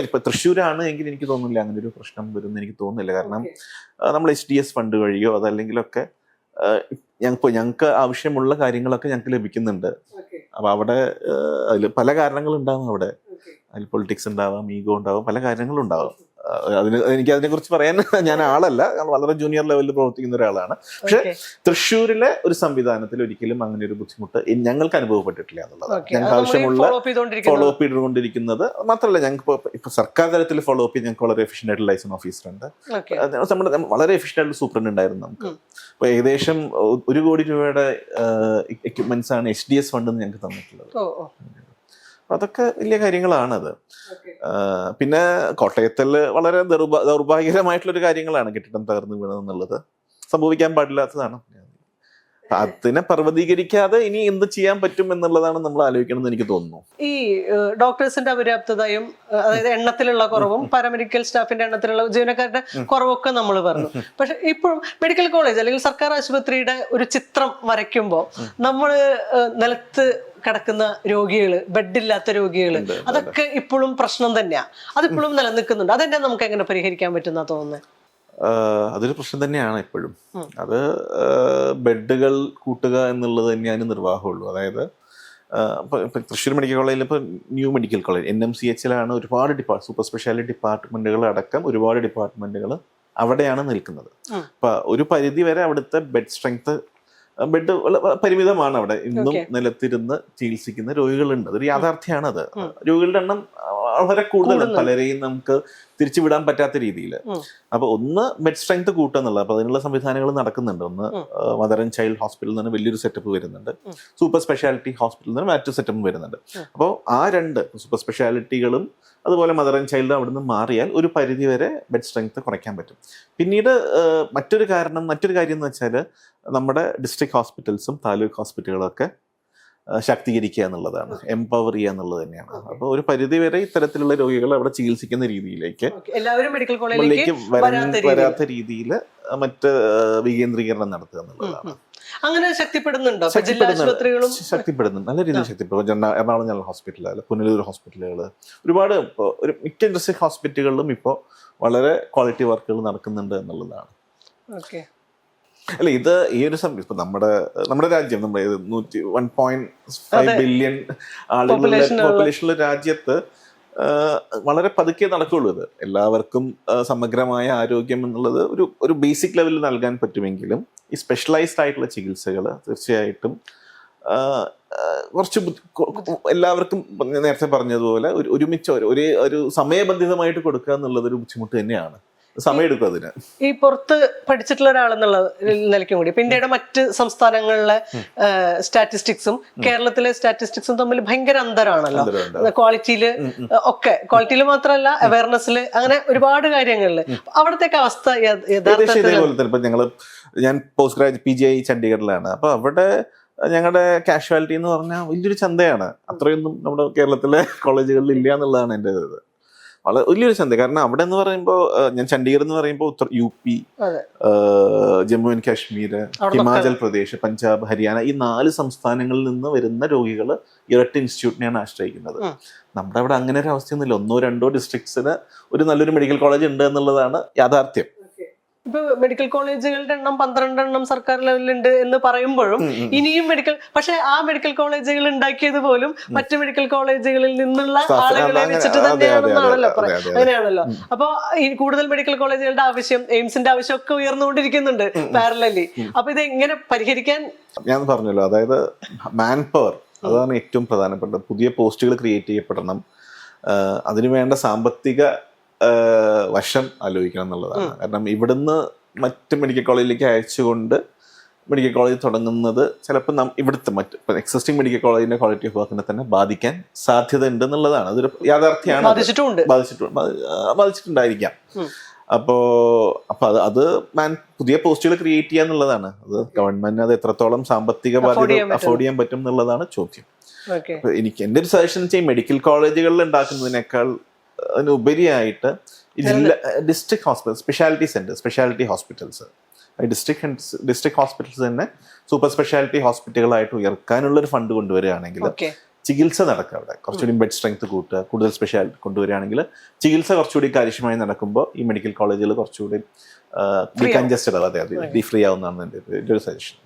ഇപ്പൊ തൃശ്ശൂരാണ് എങ്കിൽ എനിക്ക് തോന്നുന്നില്ല അങ്ങനെ ഒരു പ്രശ്നം വരുമെന്ന് എനിക്ക് തോന്നുന്നില്ല. കാരണം നമ്മൾ HDS ഫണ്ട് വഴിയോ അതല്ലെങ്കിലൊക്കെ ഞങ്ങൾക്ക് ആവശ്യമുള്ള കാര്യങ്ങളൊക്കെ ഞങ്ങൾക്ക് ലഭിക്കുന്നുണ്ട്. അപ്പൊ അവിടെ അതിൽ പല കാരണങ്ങളുണ്ടാവും. അതിൽ പൊളിറ്റിക്സ് ഉണ്ടാവാം, ഈഗോ ഉണ്ടാവാം, പല കാര്യങ്ങളും ഉണ്ടാവാം. എനിക്ക് അതിനെ കുറിച്ച് പറയാൻ ഞാൻ ആളല്ല, വളരെ ജൂനിയർ ലെവലിൽ പ്രവർത്തിക്കുന്ന ഒരാളാണ്. പക്ഷെ തൃശ്ശൂരിലെ ഒരു സംവിധാനത്തിൽ ഒരിക്കലും അങ്ങനെ ഒരു ബുദ്ധിമുട്ട് ഞങ്ങൾക്ക് അനുഭവപ്പെട്ടിട്ടില്ല എന്നുള്ളതാണ്. ഞങ്ങൾക്ക് ആവശ്യമുള്ള ഫോളോ അപ്പ് ചെയ്തുകൊണ്ടിരിക്കുന്നത് മാത്രമല്ല, ഞങ്ങൾക്ക് ഇപ്പൊ സർക്കാർ തലത്തിൽ ഫോളോ അപ്പ് ഞങ്ങൾക്ക് വളരെ എഫിഷ്യന്റ് ആയിട്ടുള്ള ലൈസൻസ് ഓഫീസർ ഉണ്ട്. നമ്മുടെ വളരെ എഫിഷ്യന്റ് ആയിട്ടുള്ള സൂപ്രണ്ട് ഉണ്ടായിരുന്നു നമുക്ക്. അപ്പൊ ഏകദേശം 1 കോടി രൂപയുടെ എക്യുപ്മെന്റ്സ് ആണ് HDS ഫണ്ട് ഞങ്ങൾക്ക് തന്നിട്ടുള്ളത്. അതൊക്കെ വലിയ കാര്യങ്ങളാണത്. പിന്നെ കോട്ടയത്തിൽ വളരെ ദൗർഭാഗ്യകരമായിട്ടുള്ള ഒരു കാര്യങ്ങളാണ് കെട്ടിടം തകർന്നു വീണത് എന്നുള്ളത്. സംഭവിക്കാൻ പാടില്ലാത്തതാണ്. അതിനെ പർവ്വതീകരിക്കാതെ ഇനി എന്ത് ചെയ്യാൻ പറ്റും എന്നുള്ളതാണ് നമ്മൾ ആലോചിക്കണമെന്ന് എനിക്ക് തോന്നുന്നു. ഈ ഡോക്ടേഴ്സിന്റെ അപര്യാപ്തതയും അതായത് എണ്ണത്തിലുള്ള കുറവും പാരാമെഡിക്കൽ സ്റ്റാഫിന്റെ എണ്ണത്തിലുള്ള ജീവനക്കാരുടെ കുറവൊക്കെ നമ്മൾ പറഞ്ഞു. പക്ഷെ ഇപ്പോൾ മെഡിക്കൽ കോളേജ് അല്ലെങ്കിൽ സർക്കാർ ആശുപത്രിയുടെ ഒരു ചിത്രം വരയ്ക്കുമ്പോൾ നമ്മൾ നിലത്ത് കിടക്കുന്ന രോഗികള്, ബെഡില്ലാത്ത രോഗികള്, അതൊക്കെ ഇപ്പോഴും പ്രശ്നം തന്നെയാ. അതിപ്പോഴും നിലനിൽക്കുന്നുണ്ട്. അതെന്നെ നമുക്ക് എങ്ങനെ പരിഹരിക്കാൻ പറ്റുന്ന തോന്നുന്നത്? അതൊരു പ്രശ്നം തന്നെയാണ് ഇപ്പോഴും. അത് ബെഡുകൾ കൂട്ടുക എന്നുള്ളത് തന്നെയാണ് നിർവാഹമുള്ളൂ. അതായത് ഇപ്പൊ തൃശ്ശൂർ മെഡിക്കൽ കോളേജിൽ ഇപ്പോൾ ന്യൂ മെഡിക്കൽ കോളേജ് NMCHലാണ് ഒരുപാട് സൂപ്പർ സ്പെഷ്യാലിറ്റി ഡിപ്പാർട്ട്മെന്റുകൾ അടക്കം ഒരുപാട് ഡിപ്പാർട്ട്മെന്റുകൾ അവിടെയാണ് നിൽക്കുന്നത്. അപ്പൊ ഒരു പരിധി വരെ അവിടുത്തെ ബെഡ് സ്ട്രെങ്ത്, ബെഡ് പരിമിതമാണ്. അവിടെ ഇന്നും നിലത്തിരുന്ന് ചികിത്സിക്കുന്ന രോഗികളുണ്ട്. അതൊരു യാഥാർത്ഥ്യമാണ്. അത് രോഗികളുടെ എണ്ണം വളരെ കൂടുതലാണ്. പലരെയും നമുക്ക് തിരിച്ചുവിടാൻ പറ്റാത്ത രീതിയിൽ. അപ്പൊ ഒന്ന് ബെഡ് സ്ട്രെങ്ത് കൂട്ടുക എന്നുള്ളത്. അപ്പൊ അതിനുള്ള സംവിധാനങ്ങൾ നടക്കുന്നുണ്ട്. ഒന്ന് മദർ ആൻഡ് ചൈൽഡ് ഹോസ്പിറ്റലിൽ നിന്ന് വലിയൊരു സെറ്റപ്പ് വരുന്നുണ്ട്. സൂപ്പർ സ്പെഷ്യാലിറ്റി ഹോസ്പിറ്റലിൽ നിന്ന് മറ്റൊരു സെറ്റപ്പ് വരുന്നുണ്ട്. അപ്പോൾ ആ രണ്ട് സൂപ്പർ സ്പെഷ്യാലിറ്റികളും അതുപോലെ മദർ ആൻഡ് ചൈൽഡ് അവിടെ നിന്ന് മാറിയാൽ ഒരു പരിധി വരെ ബെഡ് സ്ട്രെങ്ത് കുറയ്ക്കാൻ പറ്റും. പിന്നീട് മറ്റൊരു കാര്യം എന്ന് വെച്ചാൽ നമ്മുടെ ഡിസ്ട്രിക്ട് ഹോസ്പിറ്റൽസും താലൂക്ക് ഹോസ്പിറ്റലുകളും ഒക്കെ ശാക്തീകരിക്കുക എന്നുള്ളതാണ്, എംപവർ ചെയ്യുക എന്നുള്ളത് തന്നെയാണ്. അപ്പോൾ ഒരു പരിധി വരെ ഇത്തരത്തിലുള്ള രോഗികളെ അവിടെ ചികിത്സിക്കുന്ന രീതിയിലേക്ക് എല്ലാവരും മെഡിക്കൽ കോളേജിലേക്ക് വരാത്ത രീതിയിൽ മറ്റ് വികേന്ദ്രീകരണം നടത്തുക എന്നുള്ളതാണ്. അങ്ങനെ ശക്തിപ്പെടുന്നുണ്ടോ? ശക്തിപ്പെടുന്നുണ്ട്, നല്ല രീതിയിൽ ശക്തിപ്പെടും. എറണാകുളം ജനറൽ ഹോസ്പിറ്റൽ, പുനലൂർ ഹോസ്പിറ്റലുകൾ, ഒരുപാട് ഒരു മിക്ക ഡിസ്ട്രിക്ട് ഹോസ്പിറ്റലുകളിലും ഇപ്പോൾ വളരെ ക്വാളിറ്റി വർക്കുകൾ നടക്കുന്നുണ്ട് എന്നുള്ളതാണ്. അല്ല, ഇത് ഈ ഒരു ഇപ്പൊ നമ്മുടെ രാജ്യം, നമ്മുടെ 1.5 ബില്യൺ ആളുകളുടെ പോപ്പുലേഷനുള്ള രാജ്യത്ത് വളരെ പതുക്കെ നടക്കുള്ളൂ. ഇത് എല്ലാവർക്കും സമഗ്രമായ ആരോഗ്യം എന്നുള്ളത് ഒരു ബേസിക് ലെവലിൽ നൽകാൻ പറ്റുമെങ്കിലും ഈ സ്പെഷ്യലൈസ്ഡ് ആയിട്ടുള്ള ചികിത്സകൾ തീർച്ചയായിട്ടും കുറച്ച് എല്ലാവർക്കും നേരത്തെ പറഞ്ഞതുപോലെ ഒരുമിച്ച് ഒരു സമയബന്ധിതമായിട്ട് കൊടുക്കുക എന്നുള്ളത് ഒരു ബുദ്ധിമുട്ട് തന്നെയാണ്. സമയമെടുക്കും അതിന്. ഈ പുറത്ത് പഠിച്ചിട്ടുള്ള ഒരാളെന്നുള്ള നിലയ്ക്കും കൂടി ഇപ്പൊ ഇന്ത്യയുടെ മറ്റ് സംസ്ഥാനങ്ങളിലെ സ്റ്റാറ്റിസ്റ്റിക്സും കേരളത്തിലെ സ്റ്റാറ്റിസ്റ്റിക്സും തമ്മിൽ ഭയങ്കര അന്തരമാണല്ലോ. ക്വാളിറ്റിയില് ഒക്കെ, ക്വാളിറ്റിയിൽ മാത്രമല്ല അവയർനെസ്സില്, അങ്ങനെ ഒരുപാട് കാര്യങ്ങളില്. അവിടത്തേക്ക് അവസ്ഥ യഥാർത്ഥത്തിൽ ഞാൻ പോസ്റ്റ് ഗ്രാജുവേറ്റ് PGI ചണ്ഡീഗഡിലാണ്. അപ്പൊ അവിടെ ഞങ്ങളുടെ കാഷ്വാലിറ്റി എന്ന് പറഞ്ഞാൽ വലിയൊരു ചന്തയാണ്. അത്രയൊന്നും നമ്മുടെ കേരളത്തിലെ കോളേജുകളിൽ ഇല്ല എന്നുള്ളതാണ് എൻ്റെ ഇത്. വളരെ വലിയൊരു ചന്ത. കാരണം അവിടെ എന്ന് പറയുമ്പോൾ, ഞാൻ ചണ്ഡീഗഡ് എന്ന് പറയുമ്പോൾ UP, ജമ്മു ആൻഡ് കാശ്മീർ, ഹിമാചൽ പ്രദേശ്, പഞ്ചാബ്, ഹരിയാന, ഈ 4 സംസ്ഥാനങ്ങളിൽ നിന്ന് വരുന്ന രോഗികൾ ഇരട്ട ഇൻസ്റ്റിറ്റ്യൂട്ടിനെയാണ് ആശ്രയിക്കുന്നത്. നമ്മുടെ അവിടെ അങ്ങനെ ഒരു അവസ്ഥയൊന്നുമില്ല. 1-2 ഡിസ്ട്രിക്ട്സിന് ഒരു നല്ലൊരു മെഡിക്കൽ കോളേജ് ഉണ്ട് എന്നുള്ളതാണ് യാഥാർത്ഥ്യം. ഇപ്പൊ മെഡിക്കൽ കോളേജുകളുടെ എണ്ണം 12 സർക്കാർ ലെവലിലുണ്ട് എന്ന് പറയുമ്പോഴും ഇനിയും പക്ഷെ ആ മെഡിക്കൽ കോളേജുകൾ ഉണ്ടാക്കിയത് പോലും മറ്റു മെഡിക്കൽ കോളേജുകളിൽ നിന്നുള്ള ആളുകളെ വെച്ചിട്ട് തന്നെയാണെന്നാണല്ലോ അങ്ങനെയാണല്ലോ. അപ്പൊ ഈ കൂടുതൽ മെഡിക്കൽ കോളേജുകളുടെ ആവശ്യം, എയിംസിന്റെ ആവശ്യം ഒക്കെ ഉയർന്നുകൊണ്ടിരിക്കുന്നുണ്ട് പാരലലി. അപ്പൊ ഇത് എങ്ങനെ പരിഹരിക്കാൻ? ഞാൻ പറഞ്ഞല്ലോ, അതായത് മാൻ പവർ, അതാണ് ഏറ്റവും പ്രധാനപ്പെട്ടത്. പുതിയ പോസ്റ്റുകൾ ക്രിയേറ്റ് ചെയ്യപ്പെടണം. അതിനുവേണ്ട സാമ്പത്തിക വശം ആലോചിക്കണം എന്നുള്ളതാണ്. കാരണം ഇവിടുന്ന് മറ്റ് മെഡിക്കൽ കോളേജിലേക്ക് അയച്ചുകൊണ്ട് മെഡിക്കൽ കോളേജ് തുടങ്ങുന്നത് ചിലപ്പോൾ ഇവിടുത്തെ മറ്റ് എക്സിസ്റ്റിംഗ് മെഡിക്കൽ കോളേജിന്റെ ക്വാളിറ്റി ഓഫ് വർക്കിനെ തന്നെ ബാധിക്കാൻ സാധ്യത ഉണ്ട് എന്നുള്ളതാണ്. അതൊരു യാഥാർത്ഥ്യമാണ്. ബാധിച്ചിട്ടുണ്ടായിരിക്കാം. അപ്പോ അത് പുതിയ പോസ്റ്റുകൾ ക്രിയേറ്റ് ചെയ്യുക എന്നുള്ളതാണ്. അത് ഗവൺമെന്റിന് അത് എത്രത്തോളം സാമ്പത്തിക ബാധ്യത അഫോർഡ് ചെയ്യാൻ പറ്റും എന്നുള്ളതാണ് ചോദ്യം. എനിക്ക് എൻ്റെ ഒരു സജഷൻ വെച്ചാൽ മെഡിക്കൽ കോളേജുകളിൽ ഉണ്ടാക്കുന്നതിനേക്കാൾ അതിനുപരിയായിട്ട് district hospital, specialty centre, specialty hospitals, district hospitals തന്നെ സൂപ്പർ സ്പെഷ്യാലിറ്റി ഹോസ്പിറ്റലുകളായിട്ട് ഉയർക്കാനുള്ളൊരു ഫണ്ട് കൊണ്ടുവരികയാണെങ്കിൽ ചികിത്സ നടക്കുക. അവിടെ കുറച്ചുകൂടി ബെഡ് സ്ട്രെങ്ത് കൂട്ടുക, കൂടുതൽ സ്പെഷ്യാലിറ്റി കൊണ്ടുവരികയാണെങ്കിൽ ചികിത്സ കുറച്ചുകൂടി കാര്യക്ഷമമായി നടക്കുമ്പോൾ ഈ മെഡിക്കൽ കോളേജുകൾ കുറച്ചുകൂടി ഡീകൺജസ്റ്റഡ്, ഫ്രീ ആവുന്നതാണ് എൻ്റെ ഒരു സജഷൻ.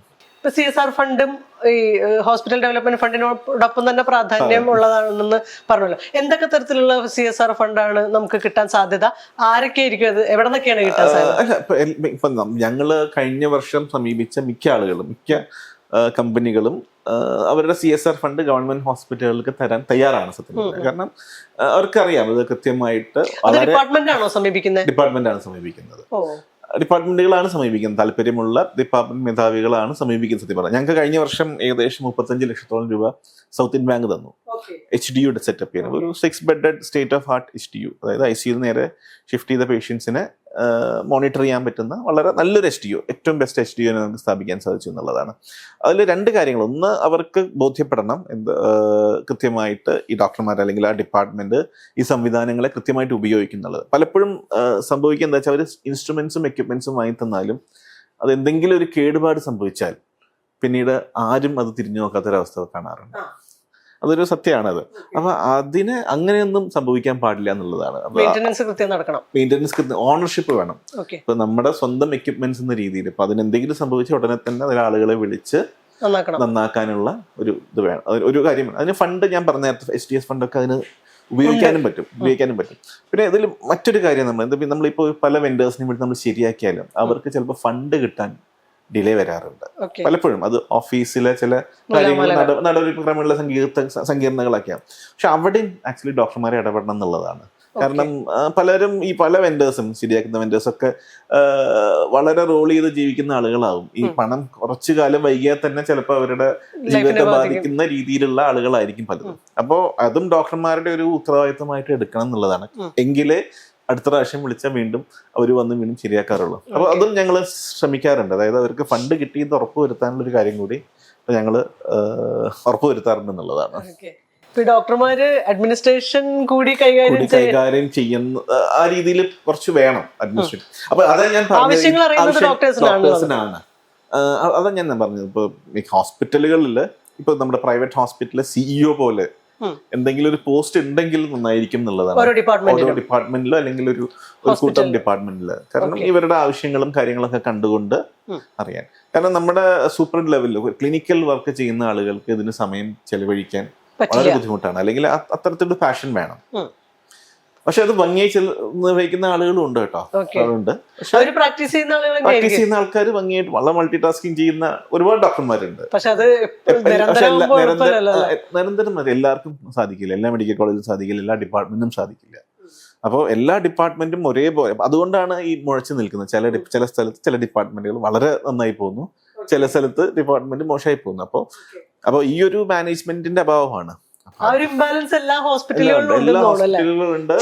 CSR ഫണ്ടും ഈ ഹോസ്പിറ്റൽ ഡെവലപ്മെന്റ് ഫണ്ടിനോടൊപ്പം തന്നെ പ്രാധാന്യം ഉള്ളതാണെന്ന് പറഞ്ഞല്ലോ. എന്തൊക്കെ തരത്തിലുള്ള CSR ഫണ്ടാണ് നമുക്ക് കിട്ടാൻ സാധ്യത? ആരൊക്കെ ആയിരിക്കും അത്? എവിടെ നിന്നൊക്കെയാണ് കിട്ടാൻ സാധ്യത? ഇപ്പൊ ഞങ്ങള് കഴിഞ്ഞ വർഷം സമീപിച്ച മിക്ക കമ്പനികളും അവരുടെ CSR ഫണ്ട് ഗവൺമെന്റ് ഹോസ്പിറ്റലുകൾക്ക് തരാൻ തയ്യാറാണ് സത്യം. കാരണം അവർക്കറിയാം ഇത് കൃത്യമായിട്ട്. ഡിപ്പാർട്ട്മെന്റാണ് സമീപിക്കുന്നത്. ഡിപ്പാർട്ട്മെന്റുകളാണ് സമീപിക്കുന്നത്. താല്പര്യമുള്ള ഡിപ്പാർട്ട്മെന്റ് മേധാവികളാണ് സമീപിക്കുന്നത്. സത്യം പറഞ്ഞാൽ ഞങ്ങൾക്ക് കഴിഞ്ഞ വർഷം ഏകദേശം 35 ലക്ഷത്തോളം രൂപ സൗത്ത് ഇന്ത്യൻ ബാങ്ക് തന്നു. HDU സെറ്റപ്പ് ചെയ്യാൻ ഒരു 6 bedded state of art HDU, അതായത് ICU നേരെ ഷിഫ്റ്റ് ചെയ്ത പേഷ്യൻസിനെ മോണിറ്റർ ചെയ്യാൻ പറ്റുന്ന വളരെ നല്ലൊരു HDU, ഏറ്റവും ബെസ്റ്റ് HDU നമുക്ക് സ്ഥാപിക്കാൻ സാധിച്ചു എന്നുള്ളതാണ്. അതിൽ 2 കാര്യങ്ങൾ. ഒന്ന്, അവർക്ക് ബോധ്യപ്പെടണം കൃത്യമായിട്ട് ഈ ഡോക്ടർമാർ അല്ലെങ്കിൽ ആ ഡിപ്പാർട്ട്മെന്റ് ഈ സംവിധാനങ്ങളെ കൃത്യമായിട്ട് ഉപയോഗിക്കുന്നുള്ളത്. പലപ്പോഴും സംഭവിക്കുക എന്താ വെച്ചാൽ അവർ ഇൻസ്ട്രുമെന്റ്സും എക്യുപ്മെന്റ്സും വാങ്ങി തന്നാലും അത് എന്തെങ്കിലും ഒരു കേടുപാട് സംഭവിച്ചാൽ പിന്നീട് ആരും അത് തിരിഞ്ഞു നോക്കാത്തൊരവസ്ഥ കാണാറുണ്ട്. അതൊരു സത്യമാണത്. അപ്പൊ അതിന് അങ്ങനെയൊന്നും സംഭവിക്കാൻ പാടില്ല എന്നുള്ളതാണ്. മെയിൻ്റെനൻസ് ഓണർഷിപ്പ് വേണം. ഇപ്പൊ നമ്മുടെ സ്വന്തം എക്യുപ്മെന്റ്സ് എന്ന രീതിയിൽ ഇപ്പൊ അതിനെന്തെങ്കിലും സംഭവിച്ച ഉടനെ തന്നെ അതിൽ ആളുകളെ വിളിച്ച് നന്നാക്കാനുള്ള ഒരു ഇത് വേണം. ഒരു കാര്യം അതിന് ഫണ്ട് ഞാൻ പറഞ്ഞ നേരത്തെ SDS ഫണ്ടൊക്കെ അതിന് ഉപയോഗിക്കാനും പറ്റും. പിന്നെ ഇതിൽ മറ്റൊരു കാര്യം നമ്മളിപ്പോൾ പല വെൻഡേഴ്സിനെയും വിട്ട് നമ്മൾ ശരിയാക്കിയാലും അവർക്ക് ചിലപ്പോൾ ഫണ്ട് കിട്ടാൻ ഡിലേ വരാറുണ്ട് പലപ്പോഴും. അത് ഓഫീസിലെ ചില കാര്യങ്ങൾ നടപടിക്രമമുള്ള സങ്കീർണതകളൊക്കെയാണ്. പക്ഷെ അവിടെയും ആക്ച്വലി ഡോക്ടർമാരെ ഇടപെടണം എന്നുള്ളതാണ്. കാരണം പലരും ഈ പല വെൻഡേഴ്സും ശരിയാക്കുന്ന വെൻഡേഴ്സൊക്കെ വളരെ റോൾ ചെയ്ത് ജീവിക്കുന്ന ആളുകളാവും. ഈ പണം കുറച്ചു കാലം വൈകിയാൽ തന്നെ ചിലപ്പോൾ അവരുടെ ജീവിതത്തെ ബാധിക്കുന്ന രീതിയിലുള്ള ആളുകളായിരിക്കും പലതും. അപ്പോൾ അതും ഡോക്ടർമാരുടെ ഒരു ഉത്തരവാദിത്തമായിട്ട് എടുക്കണം എന്നുള്ളതാണ്. എങ്കിലേ അടുത്ത പ്രാവശ്യം വിളിച്ചാൽ വീണ്ടും അവർ വന്ന് വീണ്ടും ശരിയാക്കാറുള്ളൂ. അപ്പോൾ അതും ഞങ്ങൾ ശ്രമിക്കാറുണ്ട്. അതായത് അവർക്ക് ഫണ്ട് കിട്ടിയത് ഉറപ്പുവരുത്താനുള്ള ഒരു കാര്യം കൂടി ഞങ്ങൾ ഉറപ്പുവരുത്താറുണ്ട് എന്നുള്ളതാണ്. ഡോക്ടർമാര് അഡ്മിനിസ്ട്രേഷൻ കൂടി കൈകാര്യം ചെയ്യുന്ന ആ രീതിയിൽ കുറച്ച് വേണം അഡ്മിനിസ്ട്രേഷൻ. അപ്പൊ അതാ ഞാൻ ഡോക്ടേഴ്സിനാണ്. അതാ ഞാൻ പറഞ്ഞത്. ഇപ്പൊ ഹോസ്പിറ്റലുകളിൽ ഇപ്പൊ നമ്മുടെ പ്രൈവറ്റ് ഹോസ്പിറ്റലിലെ CEO പോലെ എന്തെങ്കിലും ഒരു പോസ്റ്റ് ഉണ്ടെങ്കിൽ നന്നായിരിക്കും എന്നുള്ളതാണ്. ഓരോ ഡിപ്പാർട്ട്മെന്റിലോ അല്ലെങ്കിൽ ഒരു കൂട്ടം ഡിപ്പാർട്ട്മെന്റില്. കാരണം ഇവരുടെ ആവശ്യങ്ങളും കാര്യങ്ങളൊക്കെ കണ്ടുകൊണ്ട് അറിയാൻ. കാരണം നമ്മുടെ സൂപ്പർ ലെവലിൽ ക്ലിനിക്കൽ വർക്ക് ചെയ്യുന്ന ആളുകൾക്ക് ഇതിന് സമയം ചെലവഴിക്കാൻ വളരെ ബുദ്ധിമുട്ടാണ്. അല്ലെങ്കിൽ അത്തരത്തിലുള്ള പാഷൻ വേണം. പക്ഷെ അത് ഭംഗിയായി നിർവഹിക്കുന്ന ആളുകളും ഉണ്ട് കേട്ടോ. അതുണ്ട്. പ്രാക്ടീസ് ചെയ്യുന്ന ആൾക്കാർ ഭംഗിയായിട്ട് വളരെ മൾട്ടി ടാസ്കിങ് ചെയ്യുന്ന ഒരുപാട് ഡോക്ടർമാരുണ്ട്. പക്ഷെ നിരന്തരം എല്ലാവർക്കും സാധിക്കില്ല. എല്ലാ മെഡിക്കൽ കോളേജിലും സാധിക്കില്ല, എല്ലാ ഡിപ്പാർട്ട്മെന്റും സാധിക്കില്ല. അപ്പോൾ എല്ലാ ഡിപ്പാർട്ട്മെന്റും ഒരേപോലെ. അതുകൊണ്ടാണ് ഈ മുഴച്ചു നിൽക്കുന്നത്. ചില സ്ഥലത്ത് ചില ഡിപ്പാർട്ട്മെന്റുകൾ വളരെ നന്നായി പോകുന്നു, ചില സ്ഥലത്ത് ഡിപ്പാർട്ട്മെന്റ് മോശമായി പോകുന്നു. അപ്പോൾ ഈ ഒരു മാനേജ്മെന്റിന്റെ അഭാവമാണ്. എല്ലാ ഹോസ്പിറ്റലുകളിലും ഉണ്ട്.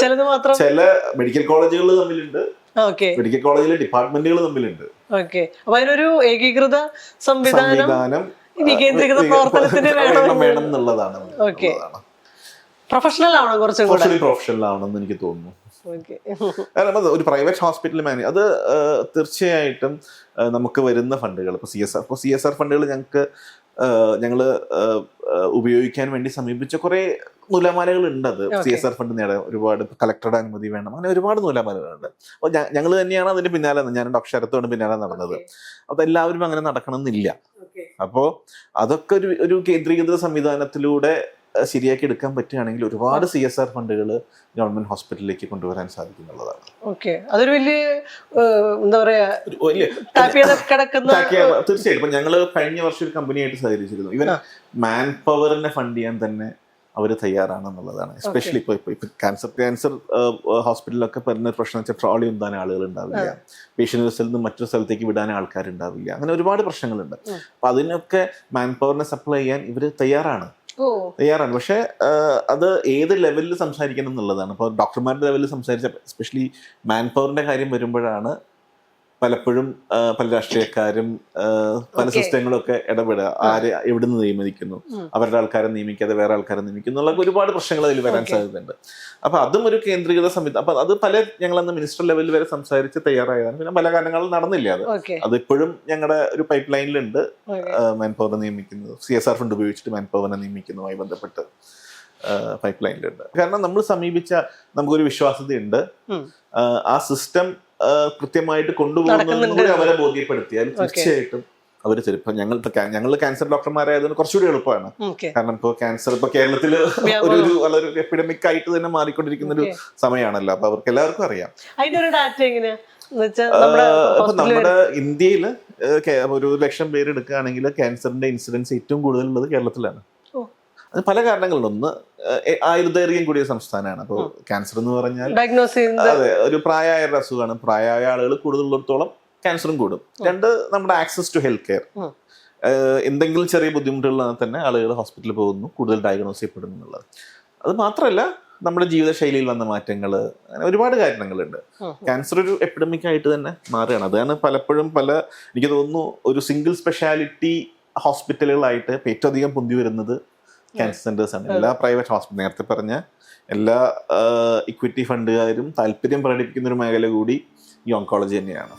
ചില മെഡിക്കൽ കോളേജുകൾ തമ്മിലുണ്ട്, മെഡിക്കൽ കോളേജിലെ ഡിപ്പാർട്ട്മെന്റുകൾ തമ്മിലുണ്ട്. അപ്പൊ അതിനൊരു ഏകീകൃത സംവിധാനം വികേന്ദ്രീകൃത പ്രവർത്തനത്തിന് വേണം എന്നുള്ളതാണ്. പ്രൊഫഷണൽ ആവണം, കുറച്ചുകൂടി പ്രൊഫഷണൽ ആവണമെന്ന് എനിക്ക് തോന്നുന്നു. കാരണം ഒരു പ്രൈവറ്റ് ഹോസ്പിറ്റൽ അത് തീർച്ചയായിട്ടും നമുക്ക് വരുന്ന ഫണ്ടുകൾ ഇപ്പോൾ CSR ഫണ്ടുകൾ ഞങ്ങൾ ഉപയോഗിക്കാൻ വേണ്ടി സമീപിച്ച കുറെ നൂലാമാലകൾ ഉണ്ട്. അത് CSR ഫണ്ട് നേടാൻ ഒരുപാട് കളക്ടറുടെ അനുമതി വേണം, അങ്ങനെ ഒരുപാട് നൂലാമാലകളുണ്ട്. അപ്പോൾ ഞങ്ങൾ തന്നെയാണ് അതിന്റെ പിന്നാലെ, ഞാൻ ഡോക്ടർ ശരത്തോട് പിന്നാലെ നടന്നത്. അപ്പോൾ എല്ലാവരും അങ്ങനെ നടക്കണമെന്നില്ല. അപ്പോൾ അതൊക്കെ ഒരു കേന്ദ്രീകൃത സംവിധാനത്തിലൂടെ ശരിയാക്കി എടുക്കാൻ പറ്റുകയാണെങ്കിൽ ഒരുപാട് CSR ഫണ്ടുകൾ ഗവൺമെന്റ് ഹോസ്പിറ്റലിലേക്ക് കൊണ്ടുവരാൻ സാധിക്കുന്നുള്ളതാണ്. അതൊരു വലിയ എന്താ പറയാ, തീർച്ചയായിട്ടും. ഇപ്പൊ ഞങ്ങള് കഴിഞ്ഞ വർഷം ഒരു കമ്പനിയായിട്ട് സഹകരിച്ചിരുന്നു. ഇവൻ മാൻ പവറിനെ ഫണ്ട് ചെയ്യാൻ തന്നെ അവർ തയ്യാറാണെന്നുള്ളതാണ്. എസ്പെഷ്യലി ഇപ്പൊ ക്യാൻസർ ഹോസ്പിറ്റലിലൊക്കെ പറയുന്ന ഒരു പ്രശ്നം വെച്ചാൽ ട്രോളി ഉന്താൻ ആളുകൾ ഉണ്ടാവില്ല, പേഷ്യന്റ് സ്ഥലത്ത് നിന്ന് മറ്റൊരു സ്ഥലത്തേക്ക് വിടാൻ ആൾക്കാരുണ്ടാവില്ല, അങ്ങനെ ഒരുപാട് പ്രശ്നങ്ങളുണ്ട്. അപ്പൊ അതിനൊക്കെ മാൻ പവറിനെ സപ്ലൈ ചെയ്യാൻ ഇവർ തയ്യാറാണ്. പക്ഷെ അത് ഏത് ലെവലിൽ സംസാരിക്കണം എന്നുള്ളതാണ്. ഇപ്പോൾ ഡോക്ടർമാരുടെ ലെവലിൽ സംസാരിച്ച എസ്പെഷ്യലി മാൻ പവറിന്റെ കാര്യം വരുമ്പോഴാണ് പലപ്പോഴും പല രാഷ്ട്രീയക്കാരും പല സിസ്റ്റങ്ങളൊക്കെ ഇടപെടുക. ആര് എവിടുന്ന് നിയമിക്കുന്നു, അവരുടെ ആൾക്കാരെ നിയമിക്കാതെ വേറെ ആൾക്കാരെ നിയമിക്കുന്നു എന്നുള്ള ഒരുപാട് പ്രശ്നങ്ങൾ അതിൽ വരാൻ സാധ്യതയുണ്ട്. അപ്പൊ അതും ഒരു കേന്ദ്രീകൃത സംവിധാനം. അപ്പൊ അത് ഞങ്ങളന്ന് മിനിസ്റ്റർ ലെവലിൽ വരെ സംസാരിച്ച് തയ്യാറായതാണ്. പിന്നെ പല കാരണങ്ങളും നടന്നില്ല. അതിപ്പോഴും ഞങ്ങളുടെ ഒരു പൈപ്പ് ലൈനിലുണ്ട്. മാൻ പവറിനെ നിയമിക്കുന്നത്, CSR ഫണ്ട് ഉപയോഗിച്ചിട്ട് മാൻ പവറിനെ നിയമിക്കുന്നതുമായി ബന്ധപ്പെട്ട് പൈപ്പ് ലൈനിലുണ്ട്. കാരണം നമ്മൾ സമീപിച്ച നമുക്കൊരു വിശ്വാസ്യതയുണ്ട്. ആ സിസ്റ്റം കൃത്യമായിട്ട് കൊണ്ടുപോകുന്നത് അവരെ ബോധ്യപ്പെടുത്തിയാൽ തീർച്ചയായിട്ടും അവർ തരും. ഇപ്പൊ ഞങ്ങൾ ക്യാൻസർ ഡോക്ടർമാരായതുകൊണ്ട് കുറച്ചുകൂടി എളുപ്പമാണ്. കാരണം ഇപ്പോൾ ക്യാൻസർ ഇപ്പൊ കേരളത്തില് ഒരു വളരെ എപ്പിഡമിക് ആയിട്ട് തന്നെ മാറിക്കൊണ്ടിരിക്കുന്ന ഒരു സമയമാണല്ലോ. അപ്പൊ അവർക്ക് എല്ലാവർക്കും അറിയാം. നമ്മുടെ ഇന്ത്യയില് 1,00,000 പേര് എടുക്കുകയാണെങ്കിൽ ക്യാൻസറിന്റെ ഇൻസിഡൻസ് ഏറ്റവും കൂടുതൽ ഉള്ളത് കേരളത്തിലാണ്. അത് പല കാരണങ്ങളുണ്ട്. ഒന്ന്, ആയുർദൈർഘ്യം കൂടിയ സംസ്ഥാനമാണ്. അപ്പോൾ ക്യാൻസർ എന്ന് പറഞ്ഞാൽ അതെ ഒരു പ്രായമായ അസുഖമാണ്. പ്രായമായ ആളുകൾ കൂടുതലുള്ളിടത്തോളം ക്യാൻസറും കൂടും. 2, നമ്മുടെ ആക്സസ് ടു ഹെൽത്ത് കെയർ. എന്തെങ്കിലും ചെറിയ ബുദ്ധിമുട്ടുകളാണെങ്കിൽ തന്നെ ആളുകൾ ഹോസ്പിറ്റലിൽ പോകുന്നു, കൂടുതൽ ഡയഗ്നോസ് ചെയ്യപ്പെടുന്നു എന്നുള്ളത്. അത് മാത്രമല്ല നമ്മുടെ ജീവിതശൈലിയിൽ വന്ന മാറ്റങ്ങൾ, അങ്ങനെ ഒരുപാട് കാരണങ്ങളുണ്ട്. ക്യാൻസർ ഒരു എപ്പിഡമിക് ആയിട്ട് തന്നെ മാറുകയാണ്. അതാണ് പലപ്പോഴും എനിക്ക് തോന്നുന്നു ഒരു സിംഗിൾ സ്പെഷ്യാലിറ്റി ഹോസ്പിറ്റലുകളായിട്ട് ഏറ്റവും അധികം പൊന്തി വരുന്നത് ക്യാൻസർ സെന്റേഴ്സ് ആണ്. എല്ലാ പ്രൈവറ്റ് ഹോസ്പിറ്റൽ, നേരത്തെ പറഞ്ഞ എല്ലാ ഇക്വിറ്റി ഫണ്ടുകാരും താല്പര്യം പ്രകടിപ്പിക്കുന്ന ഒരു മേഖല കൂടി ഈ ഓങ്കോളജി തന്നെയാണ്.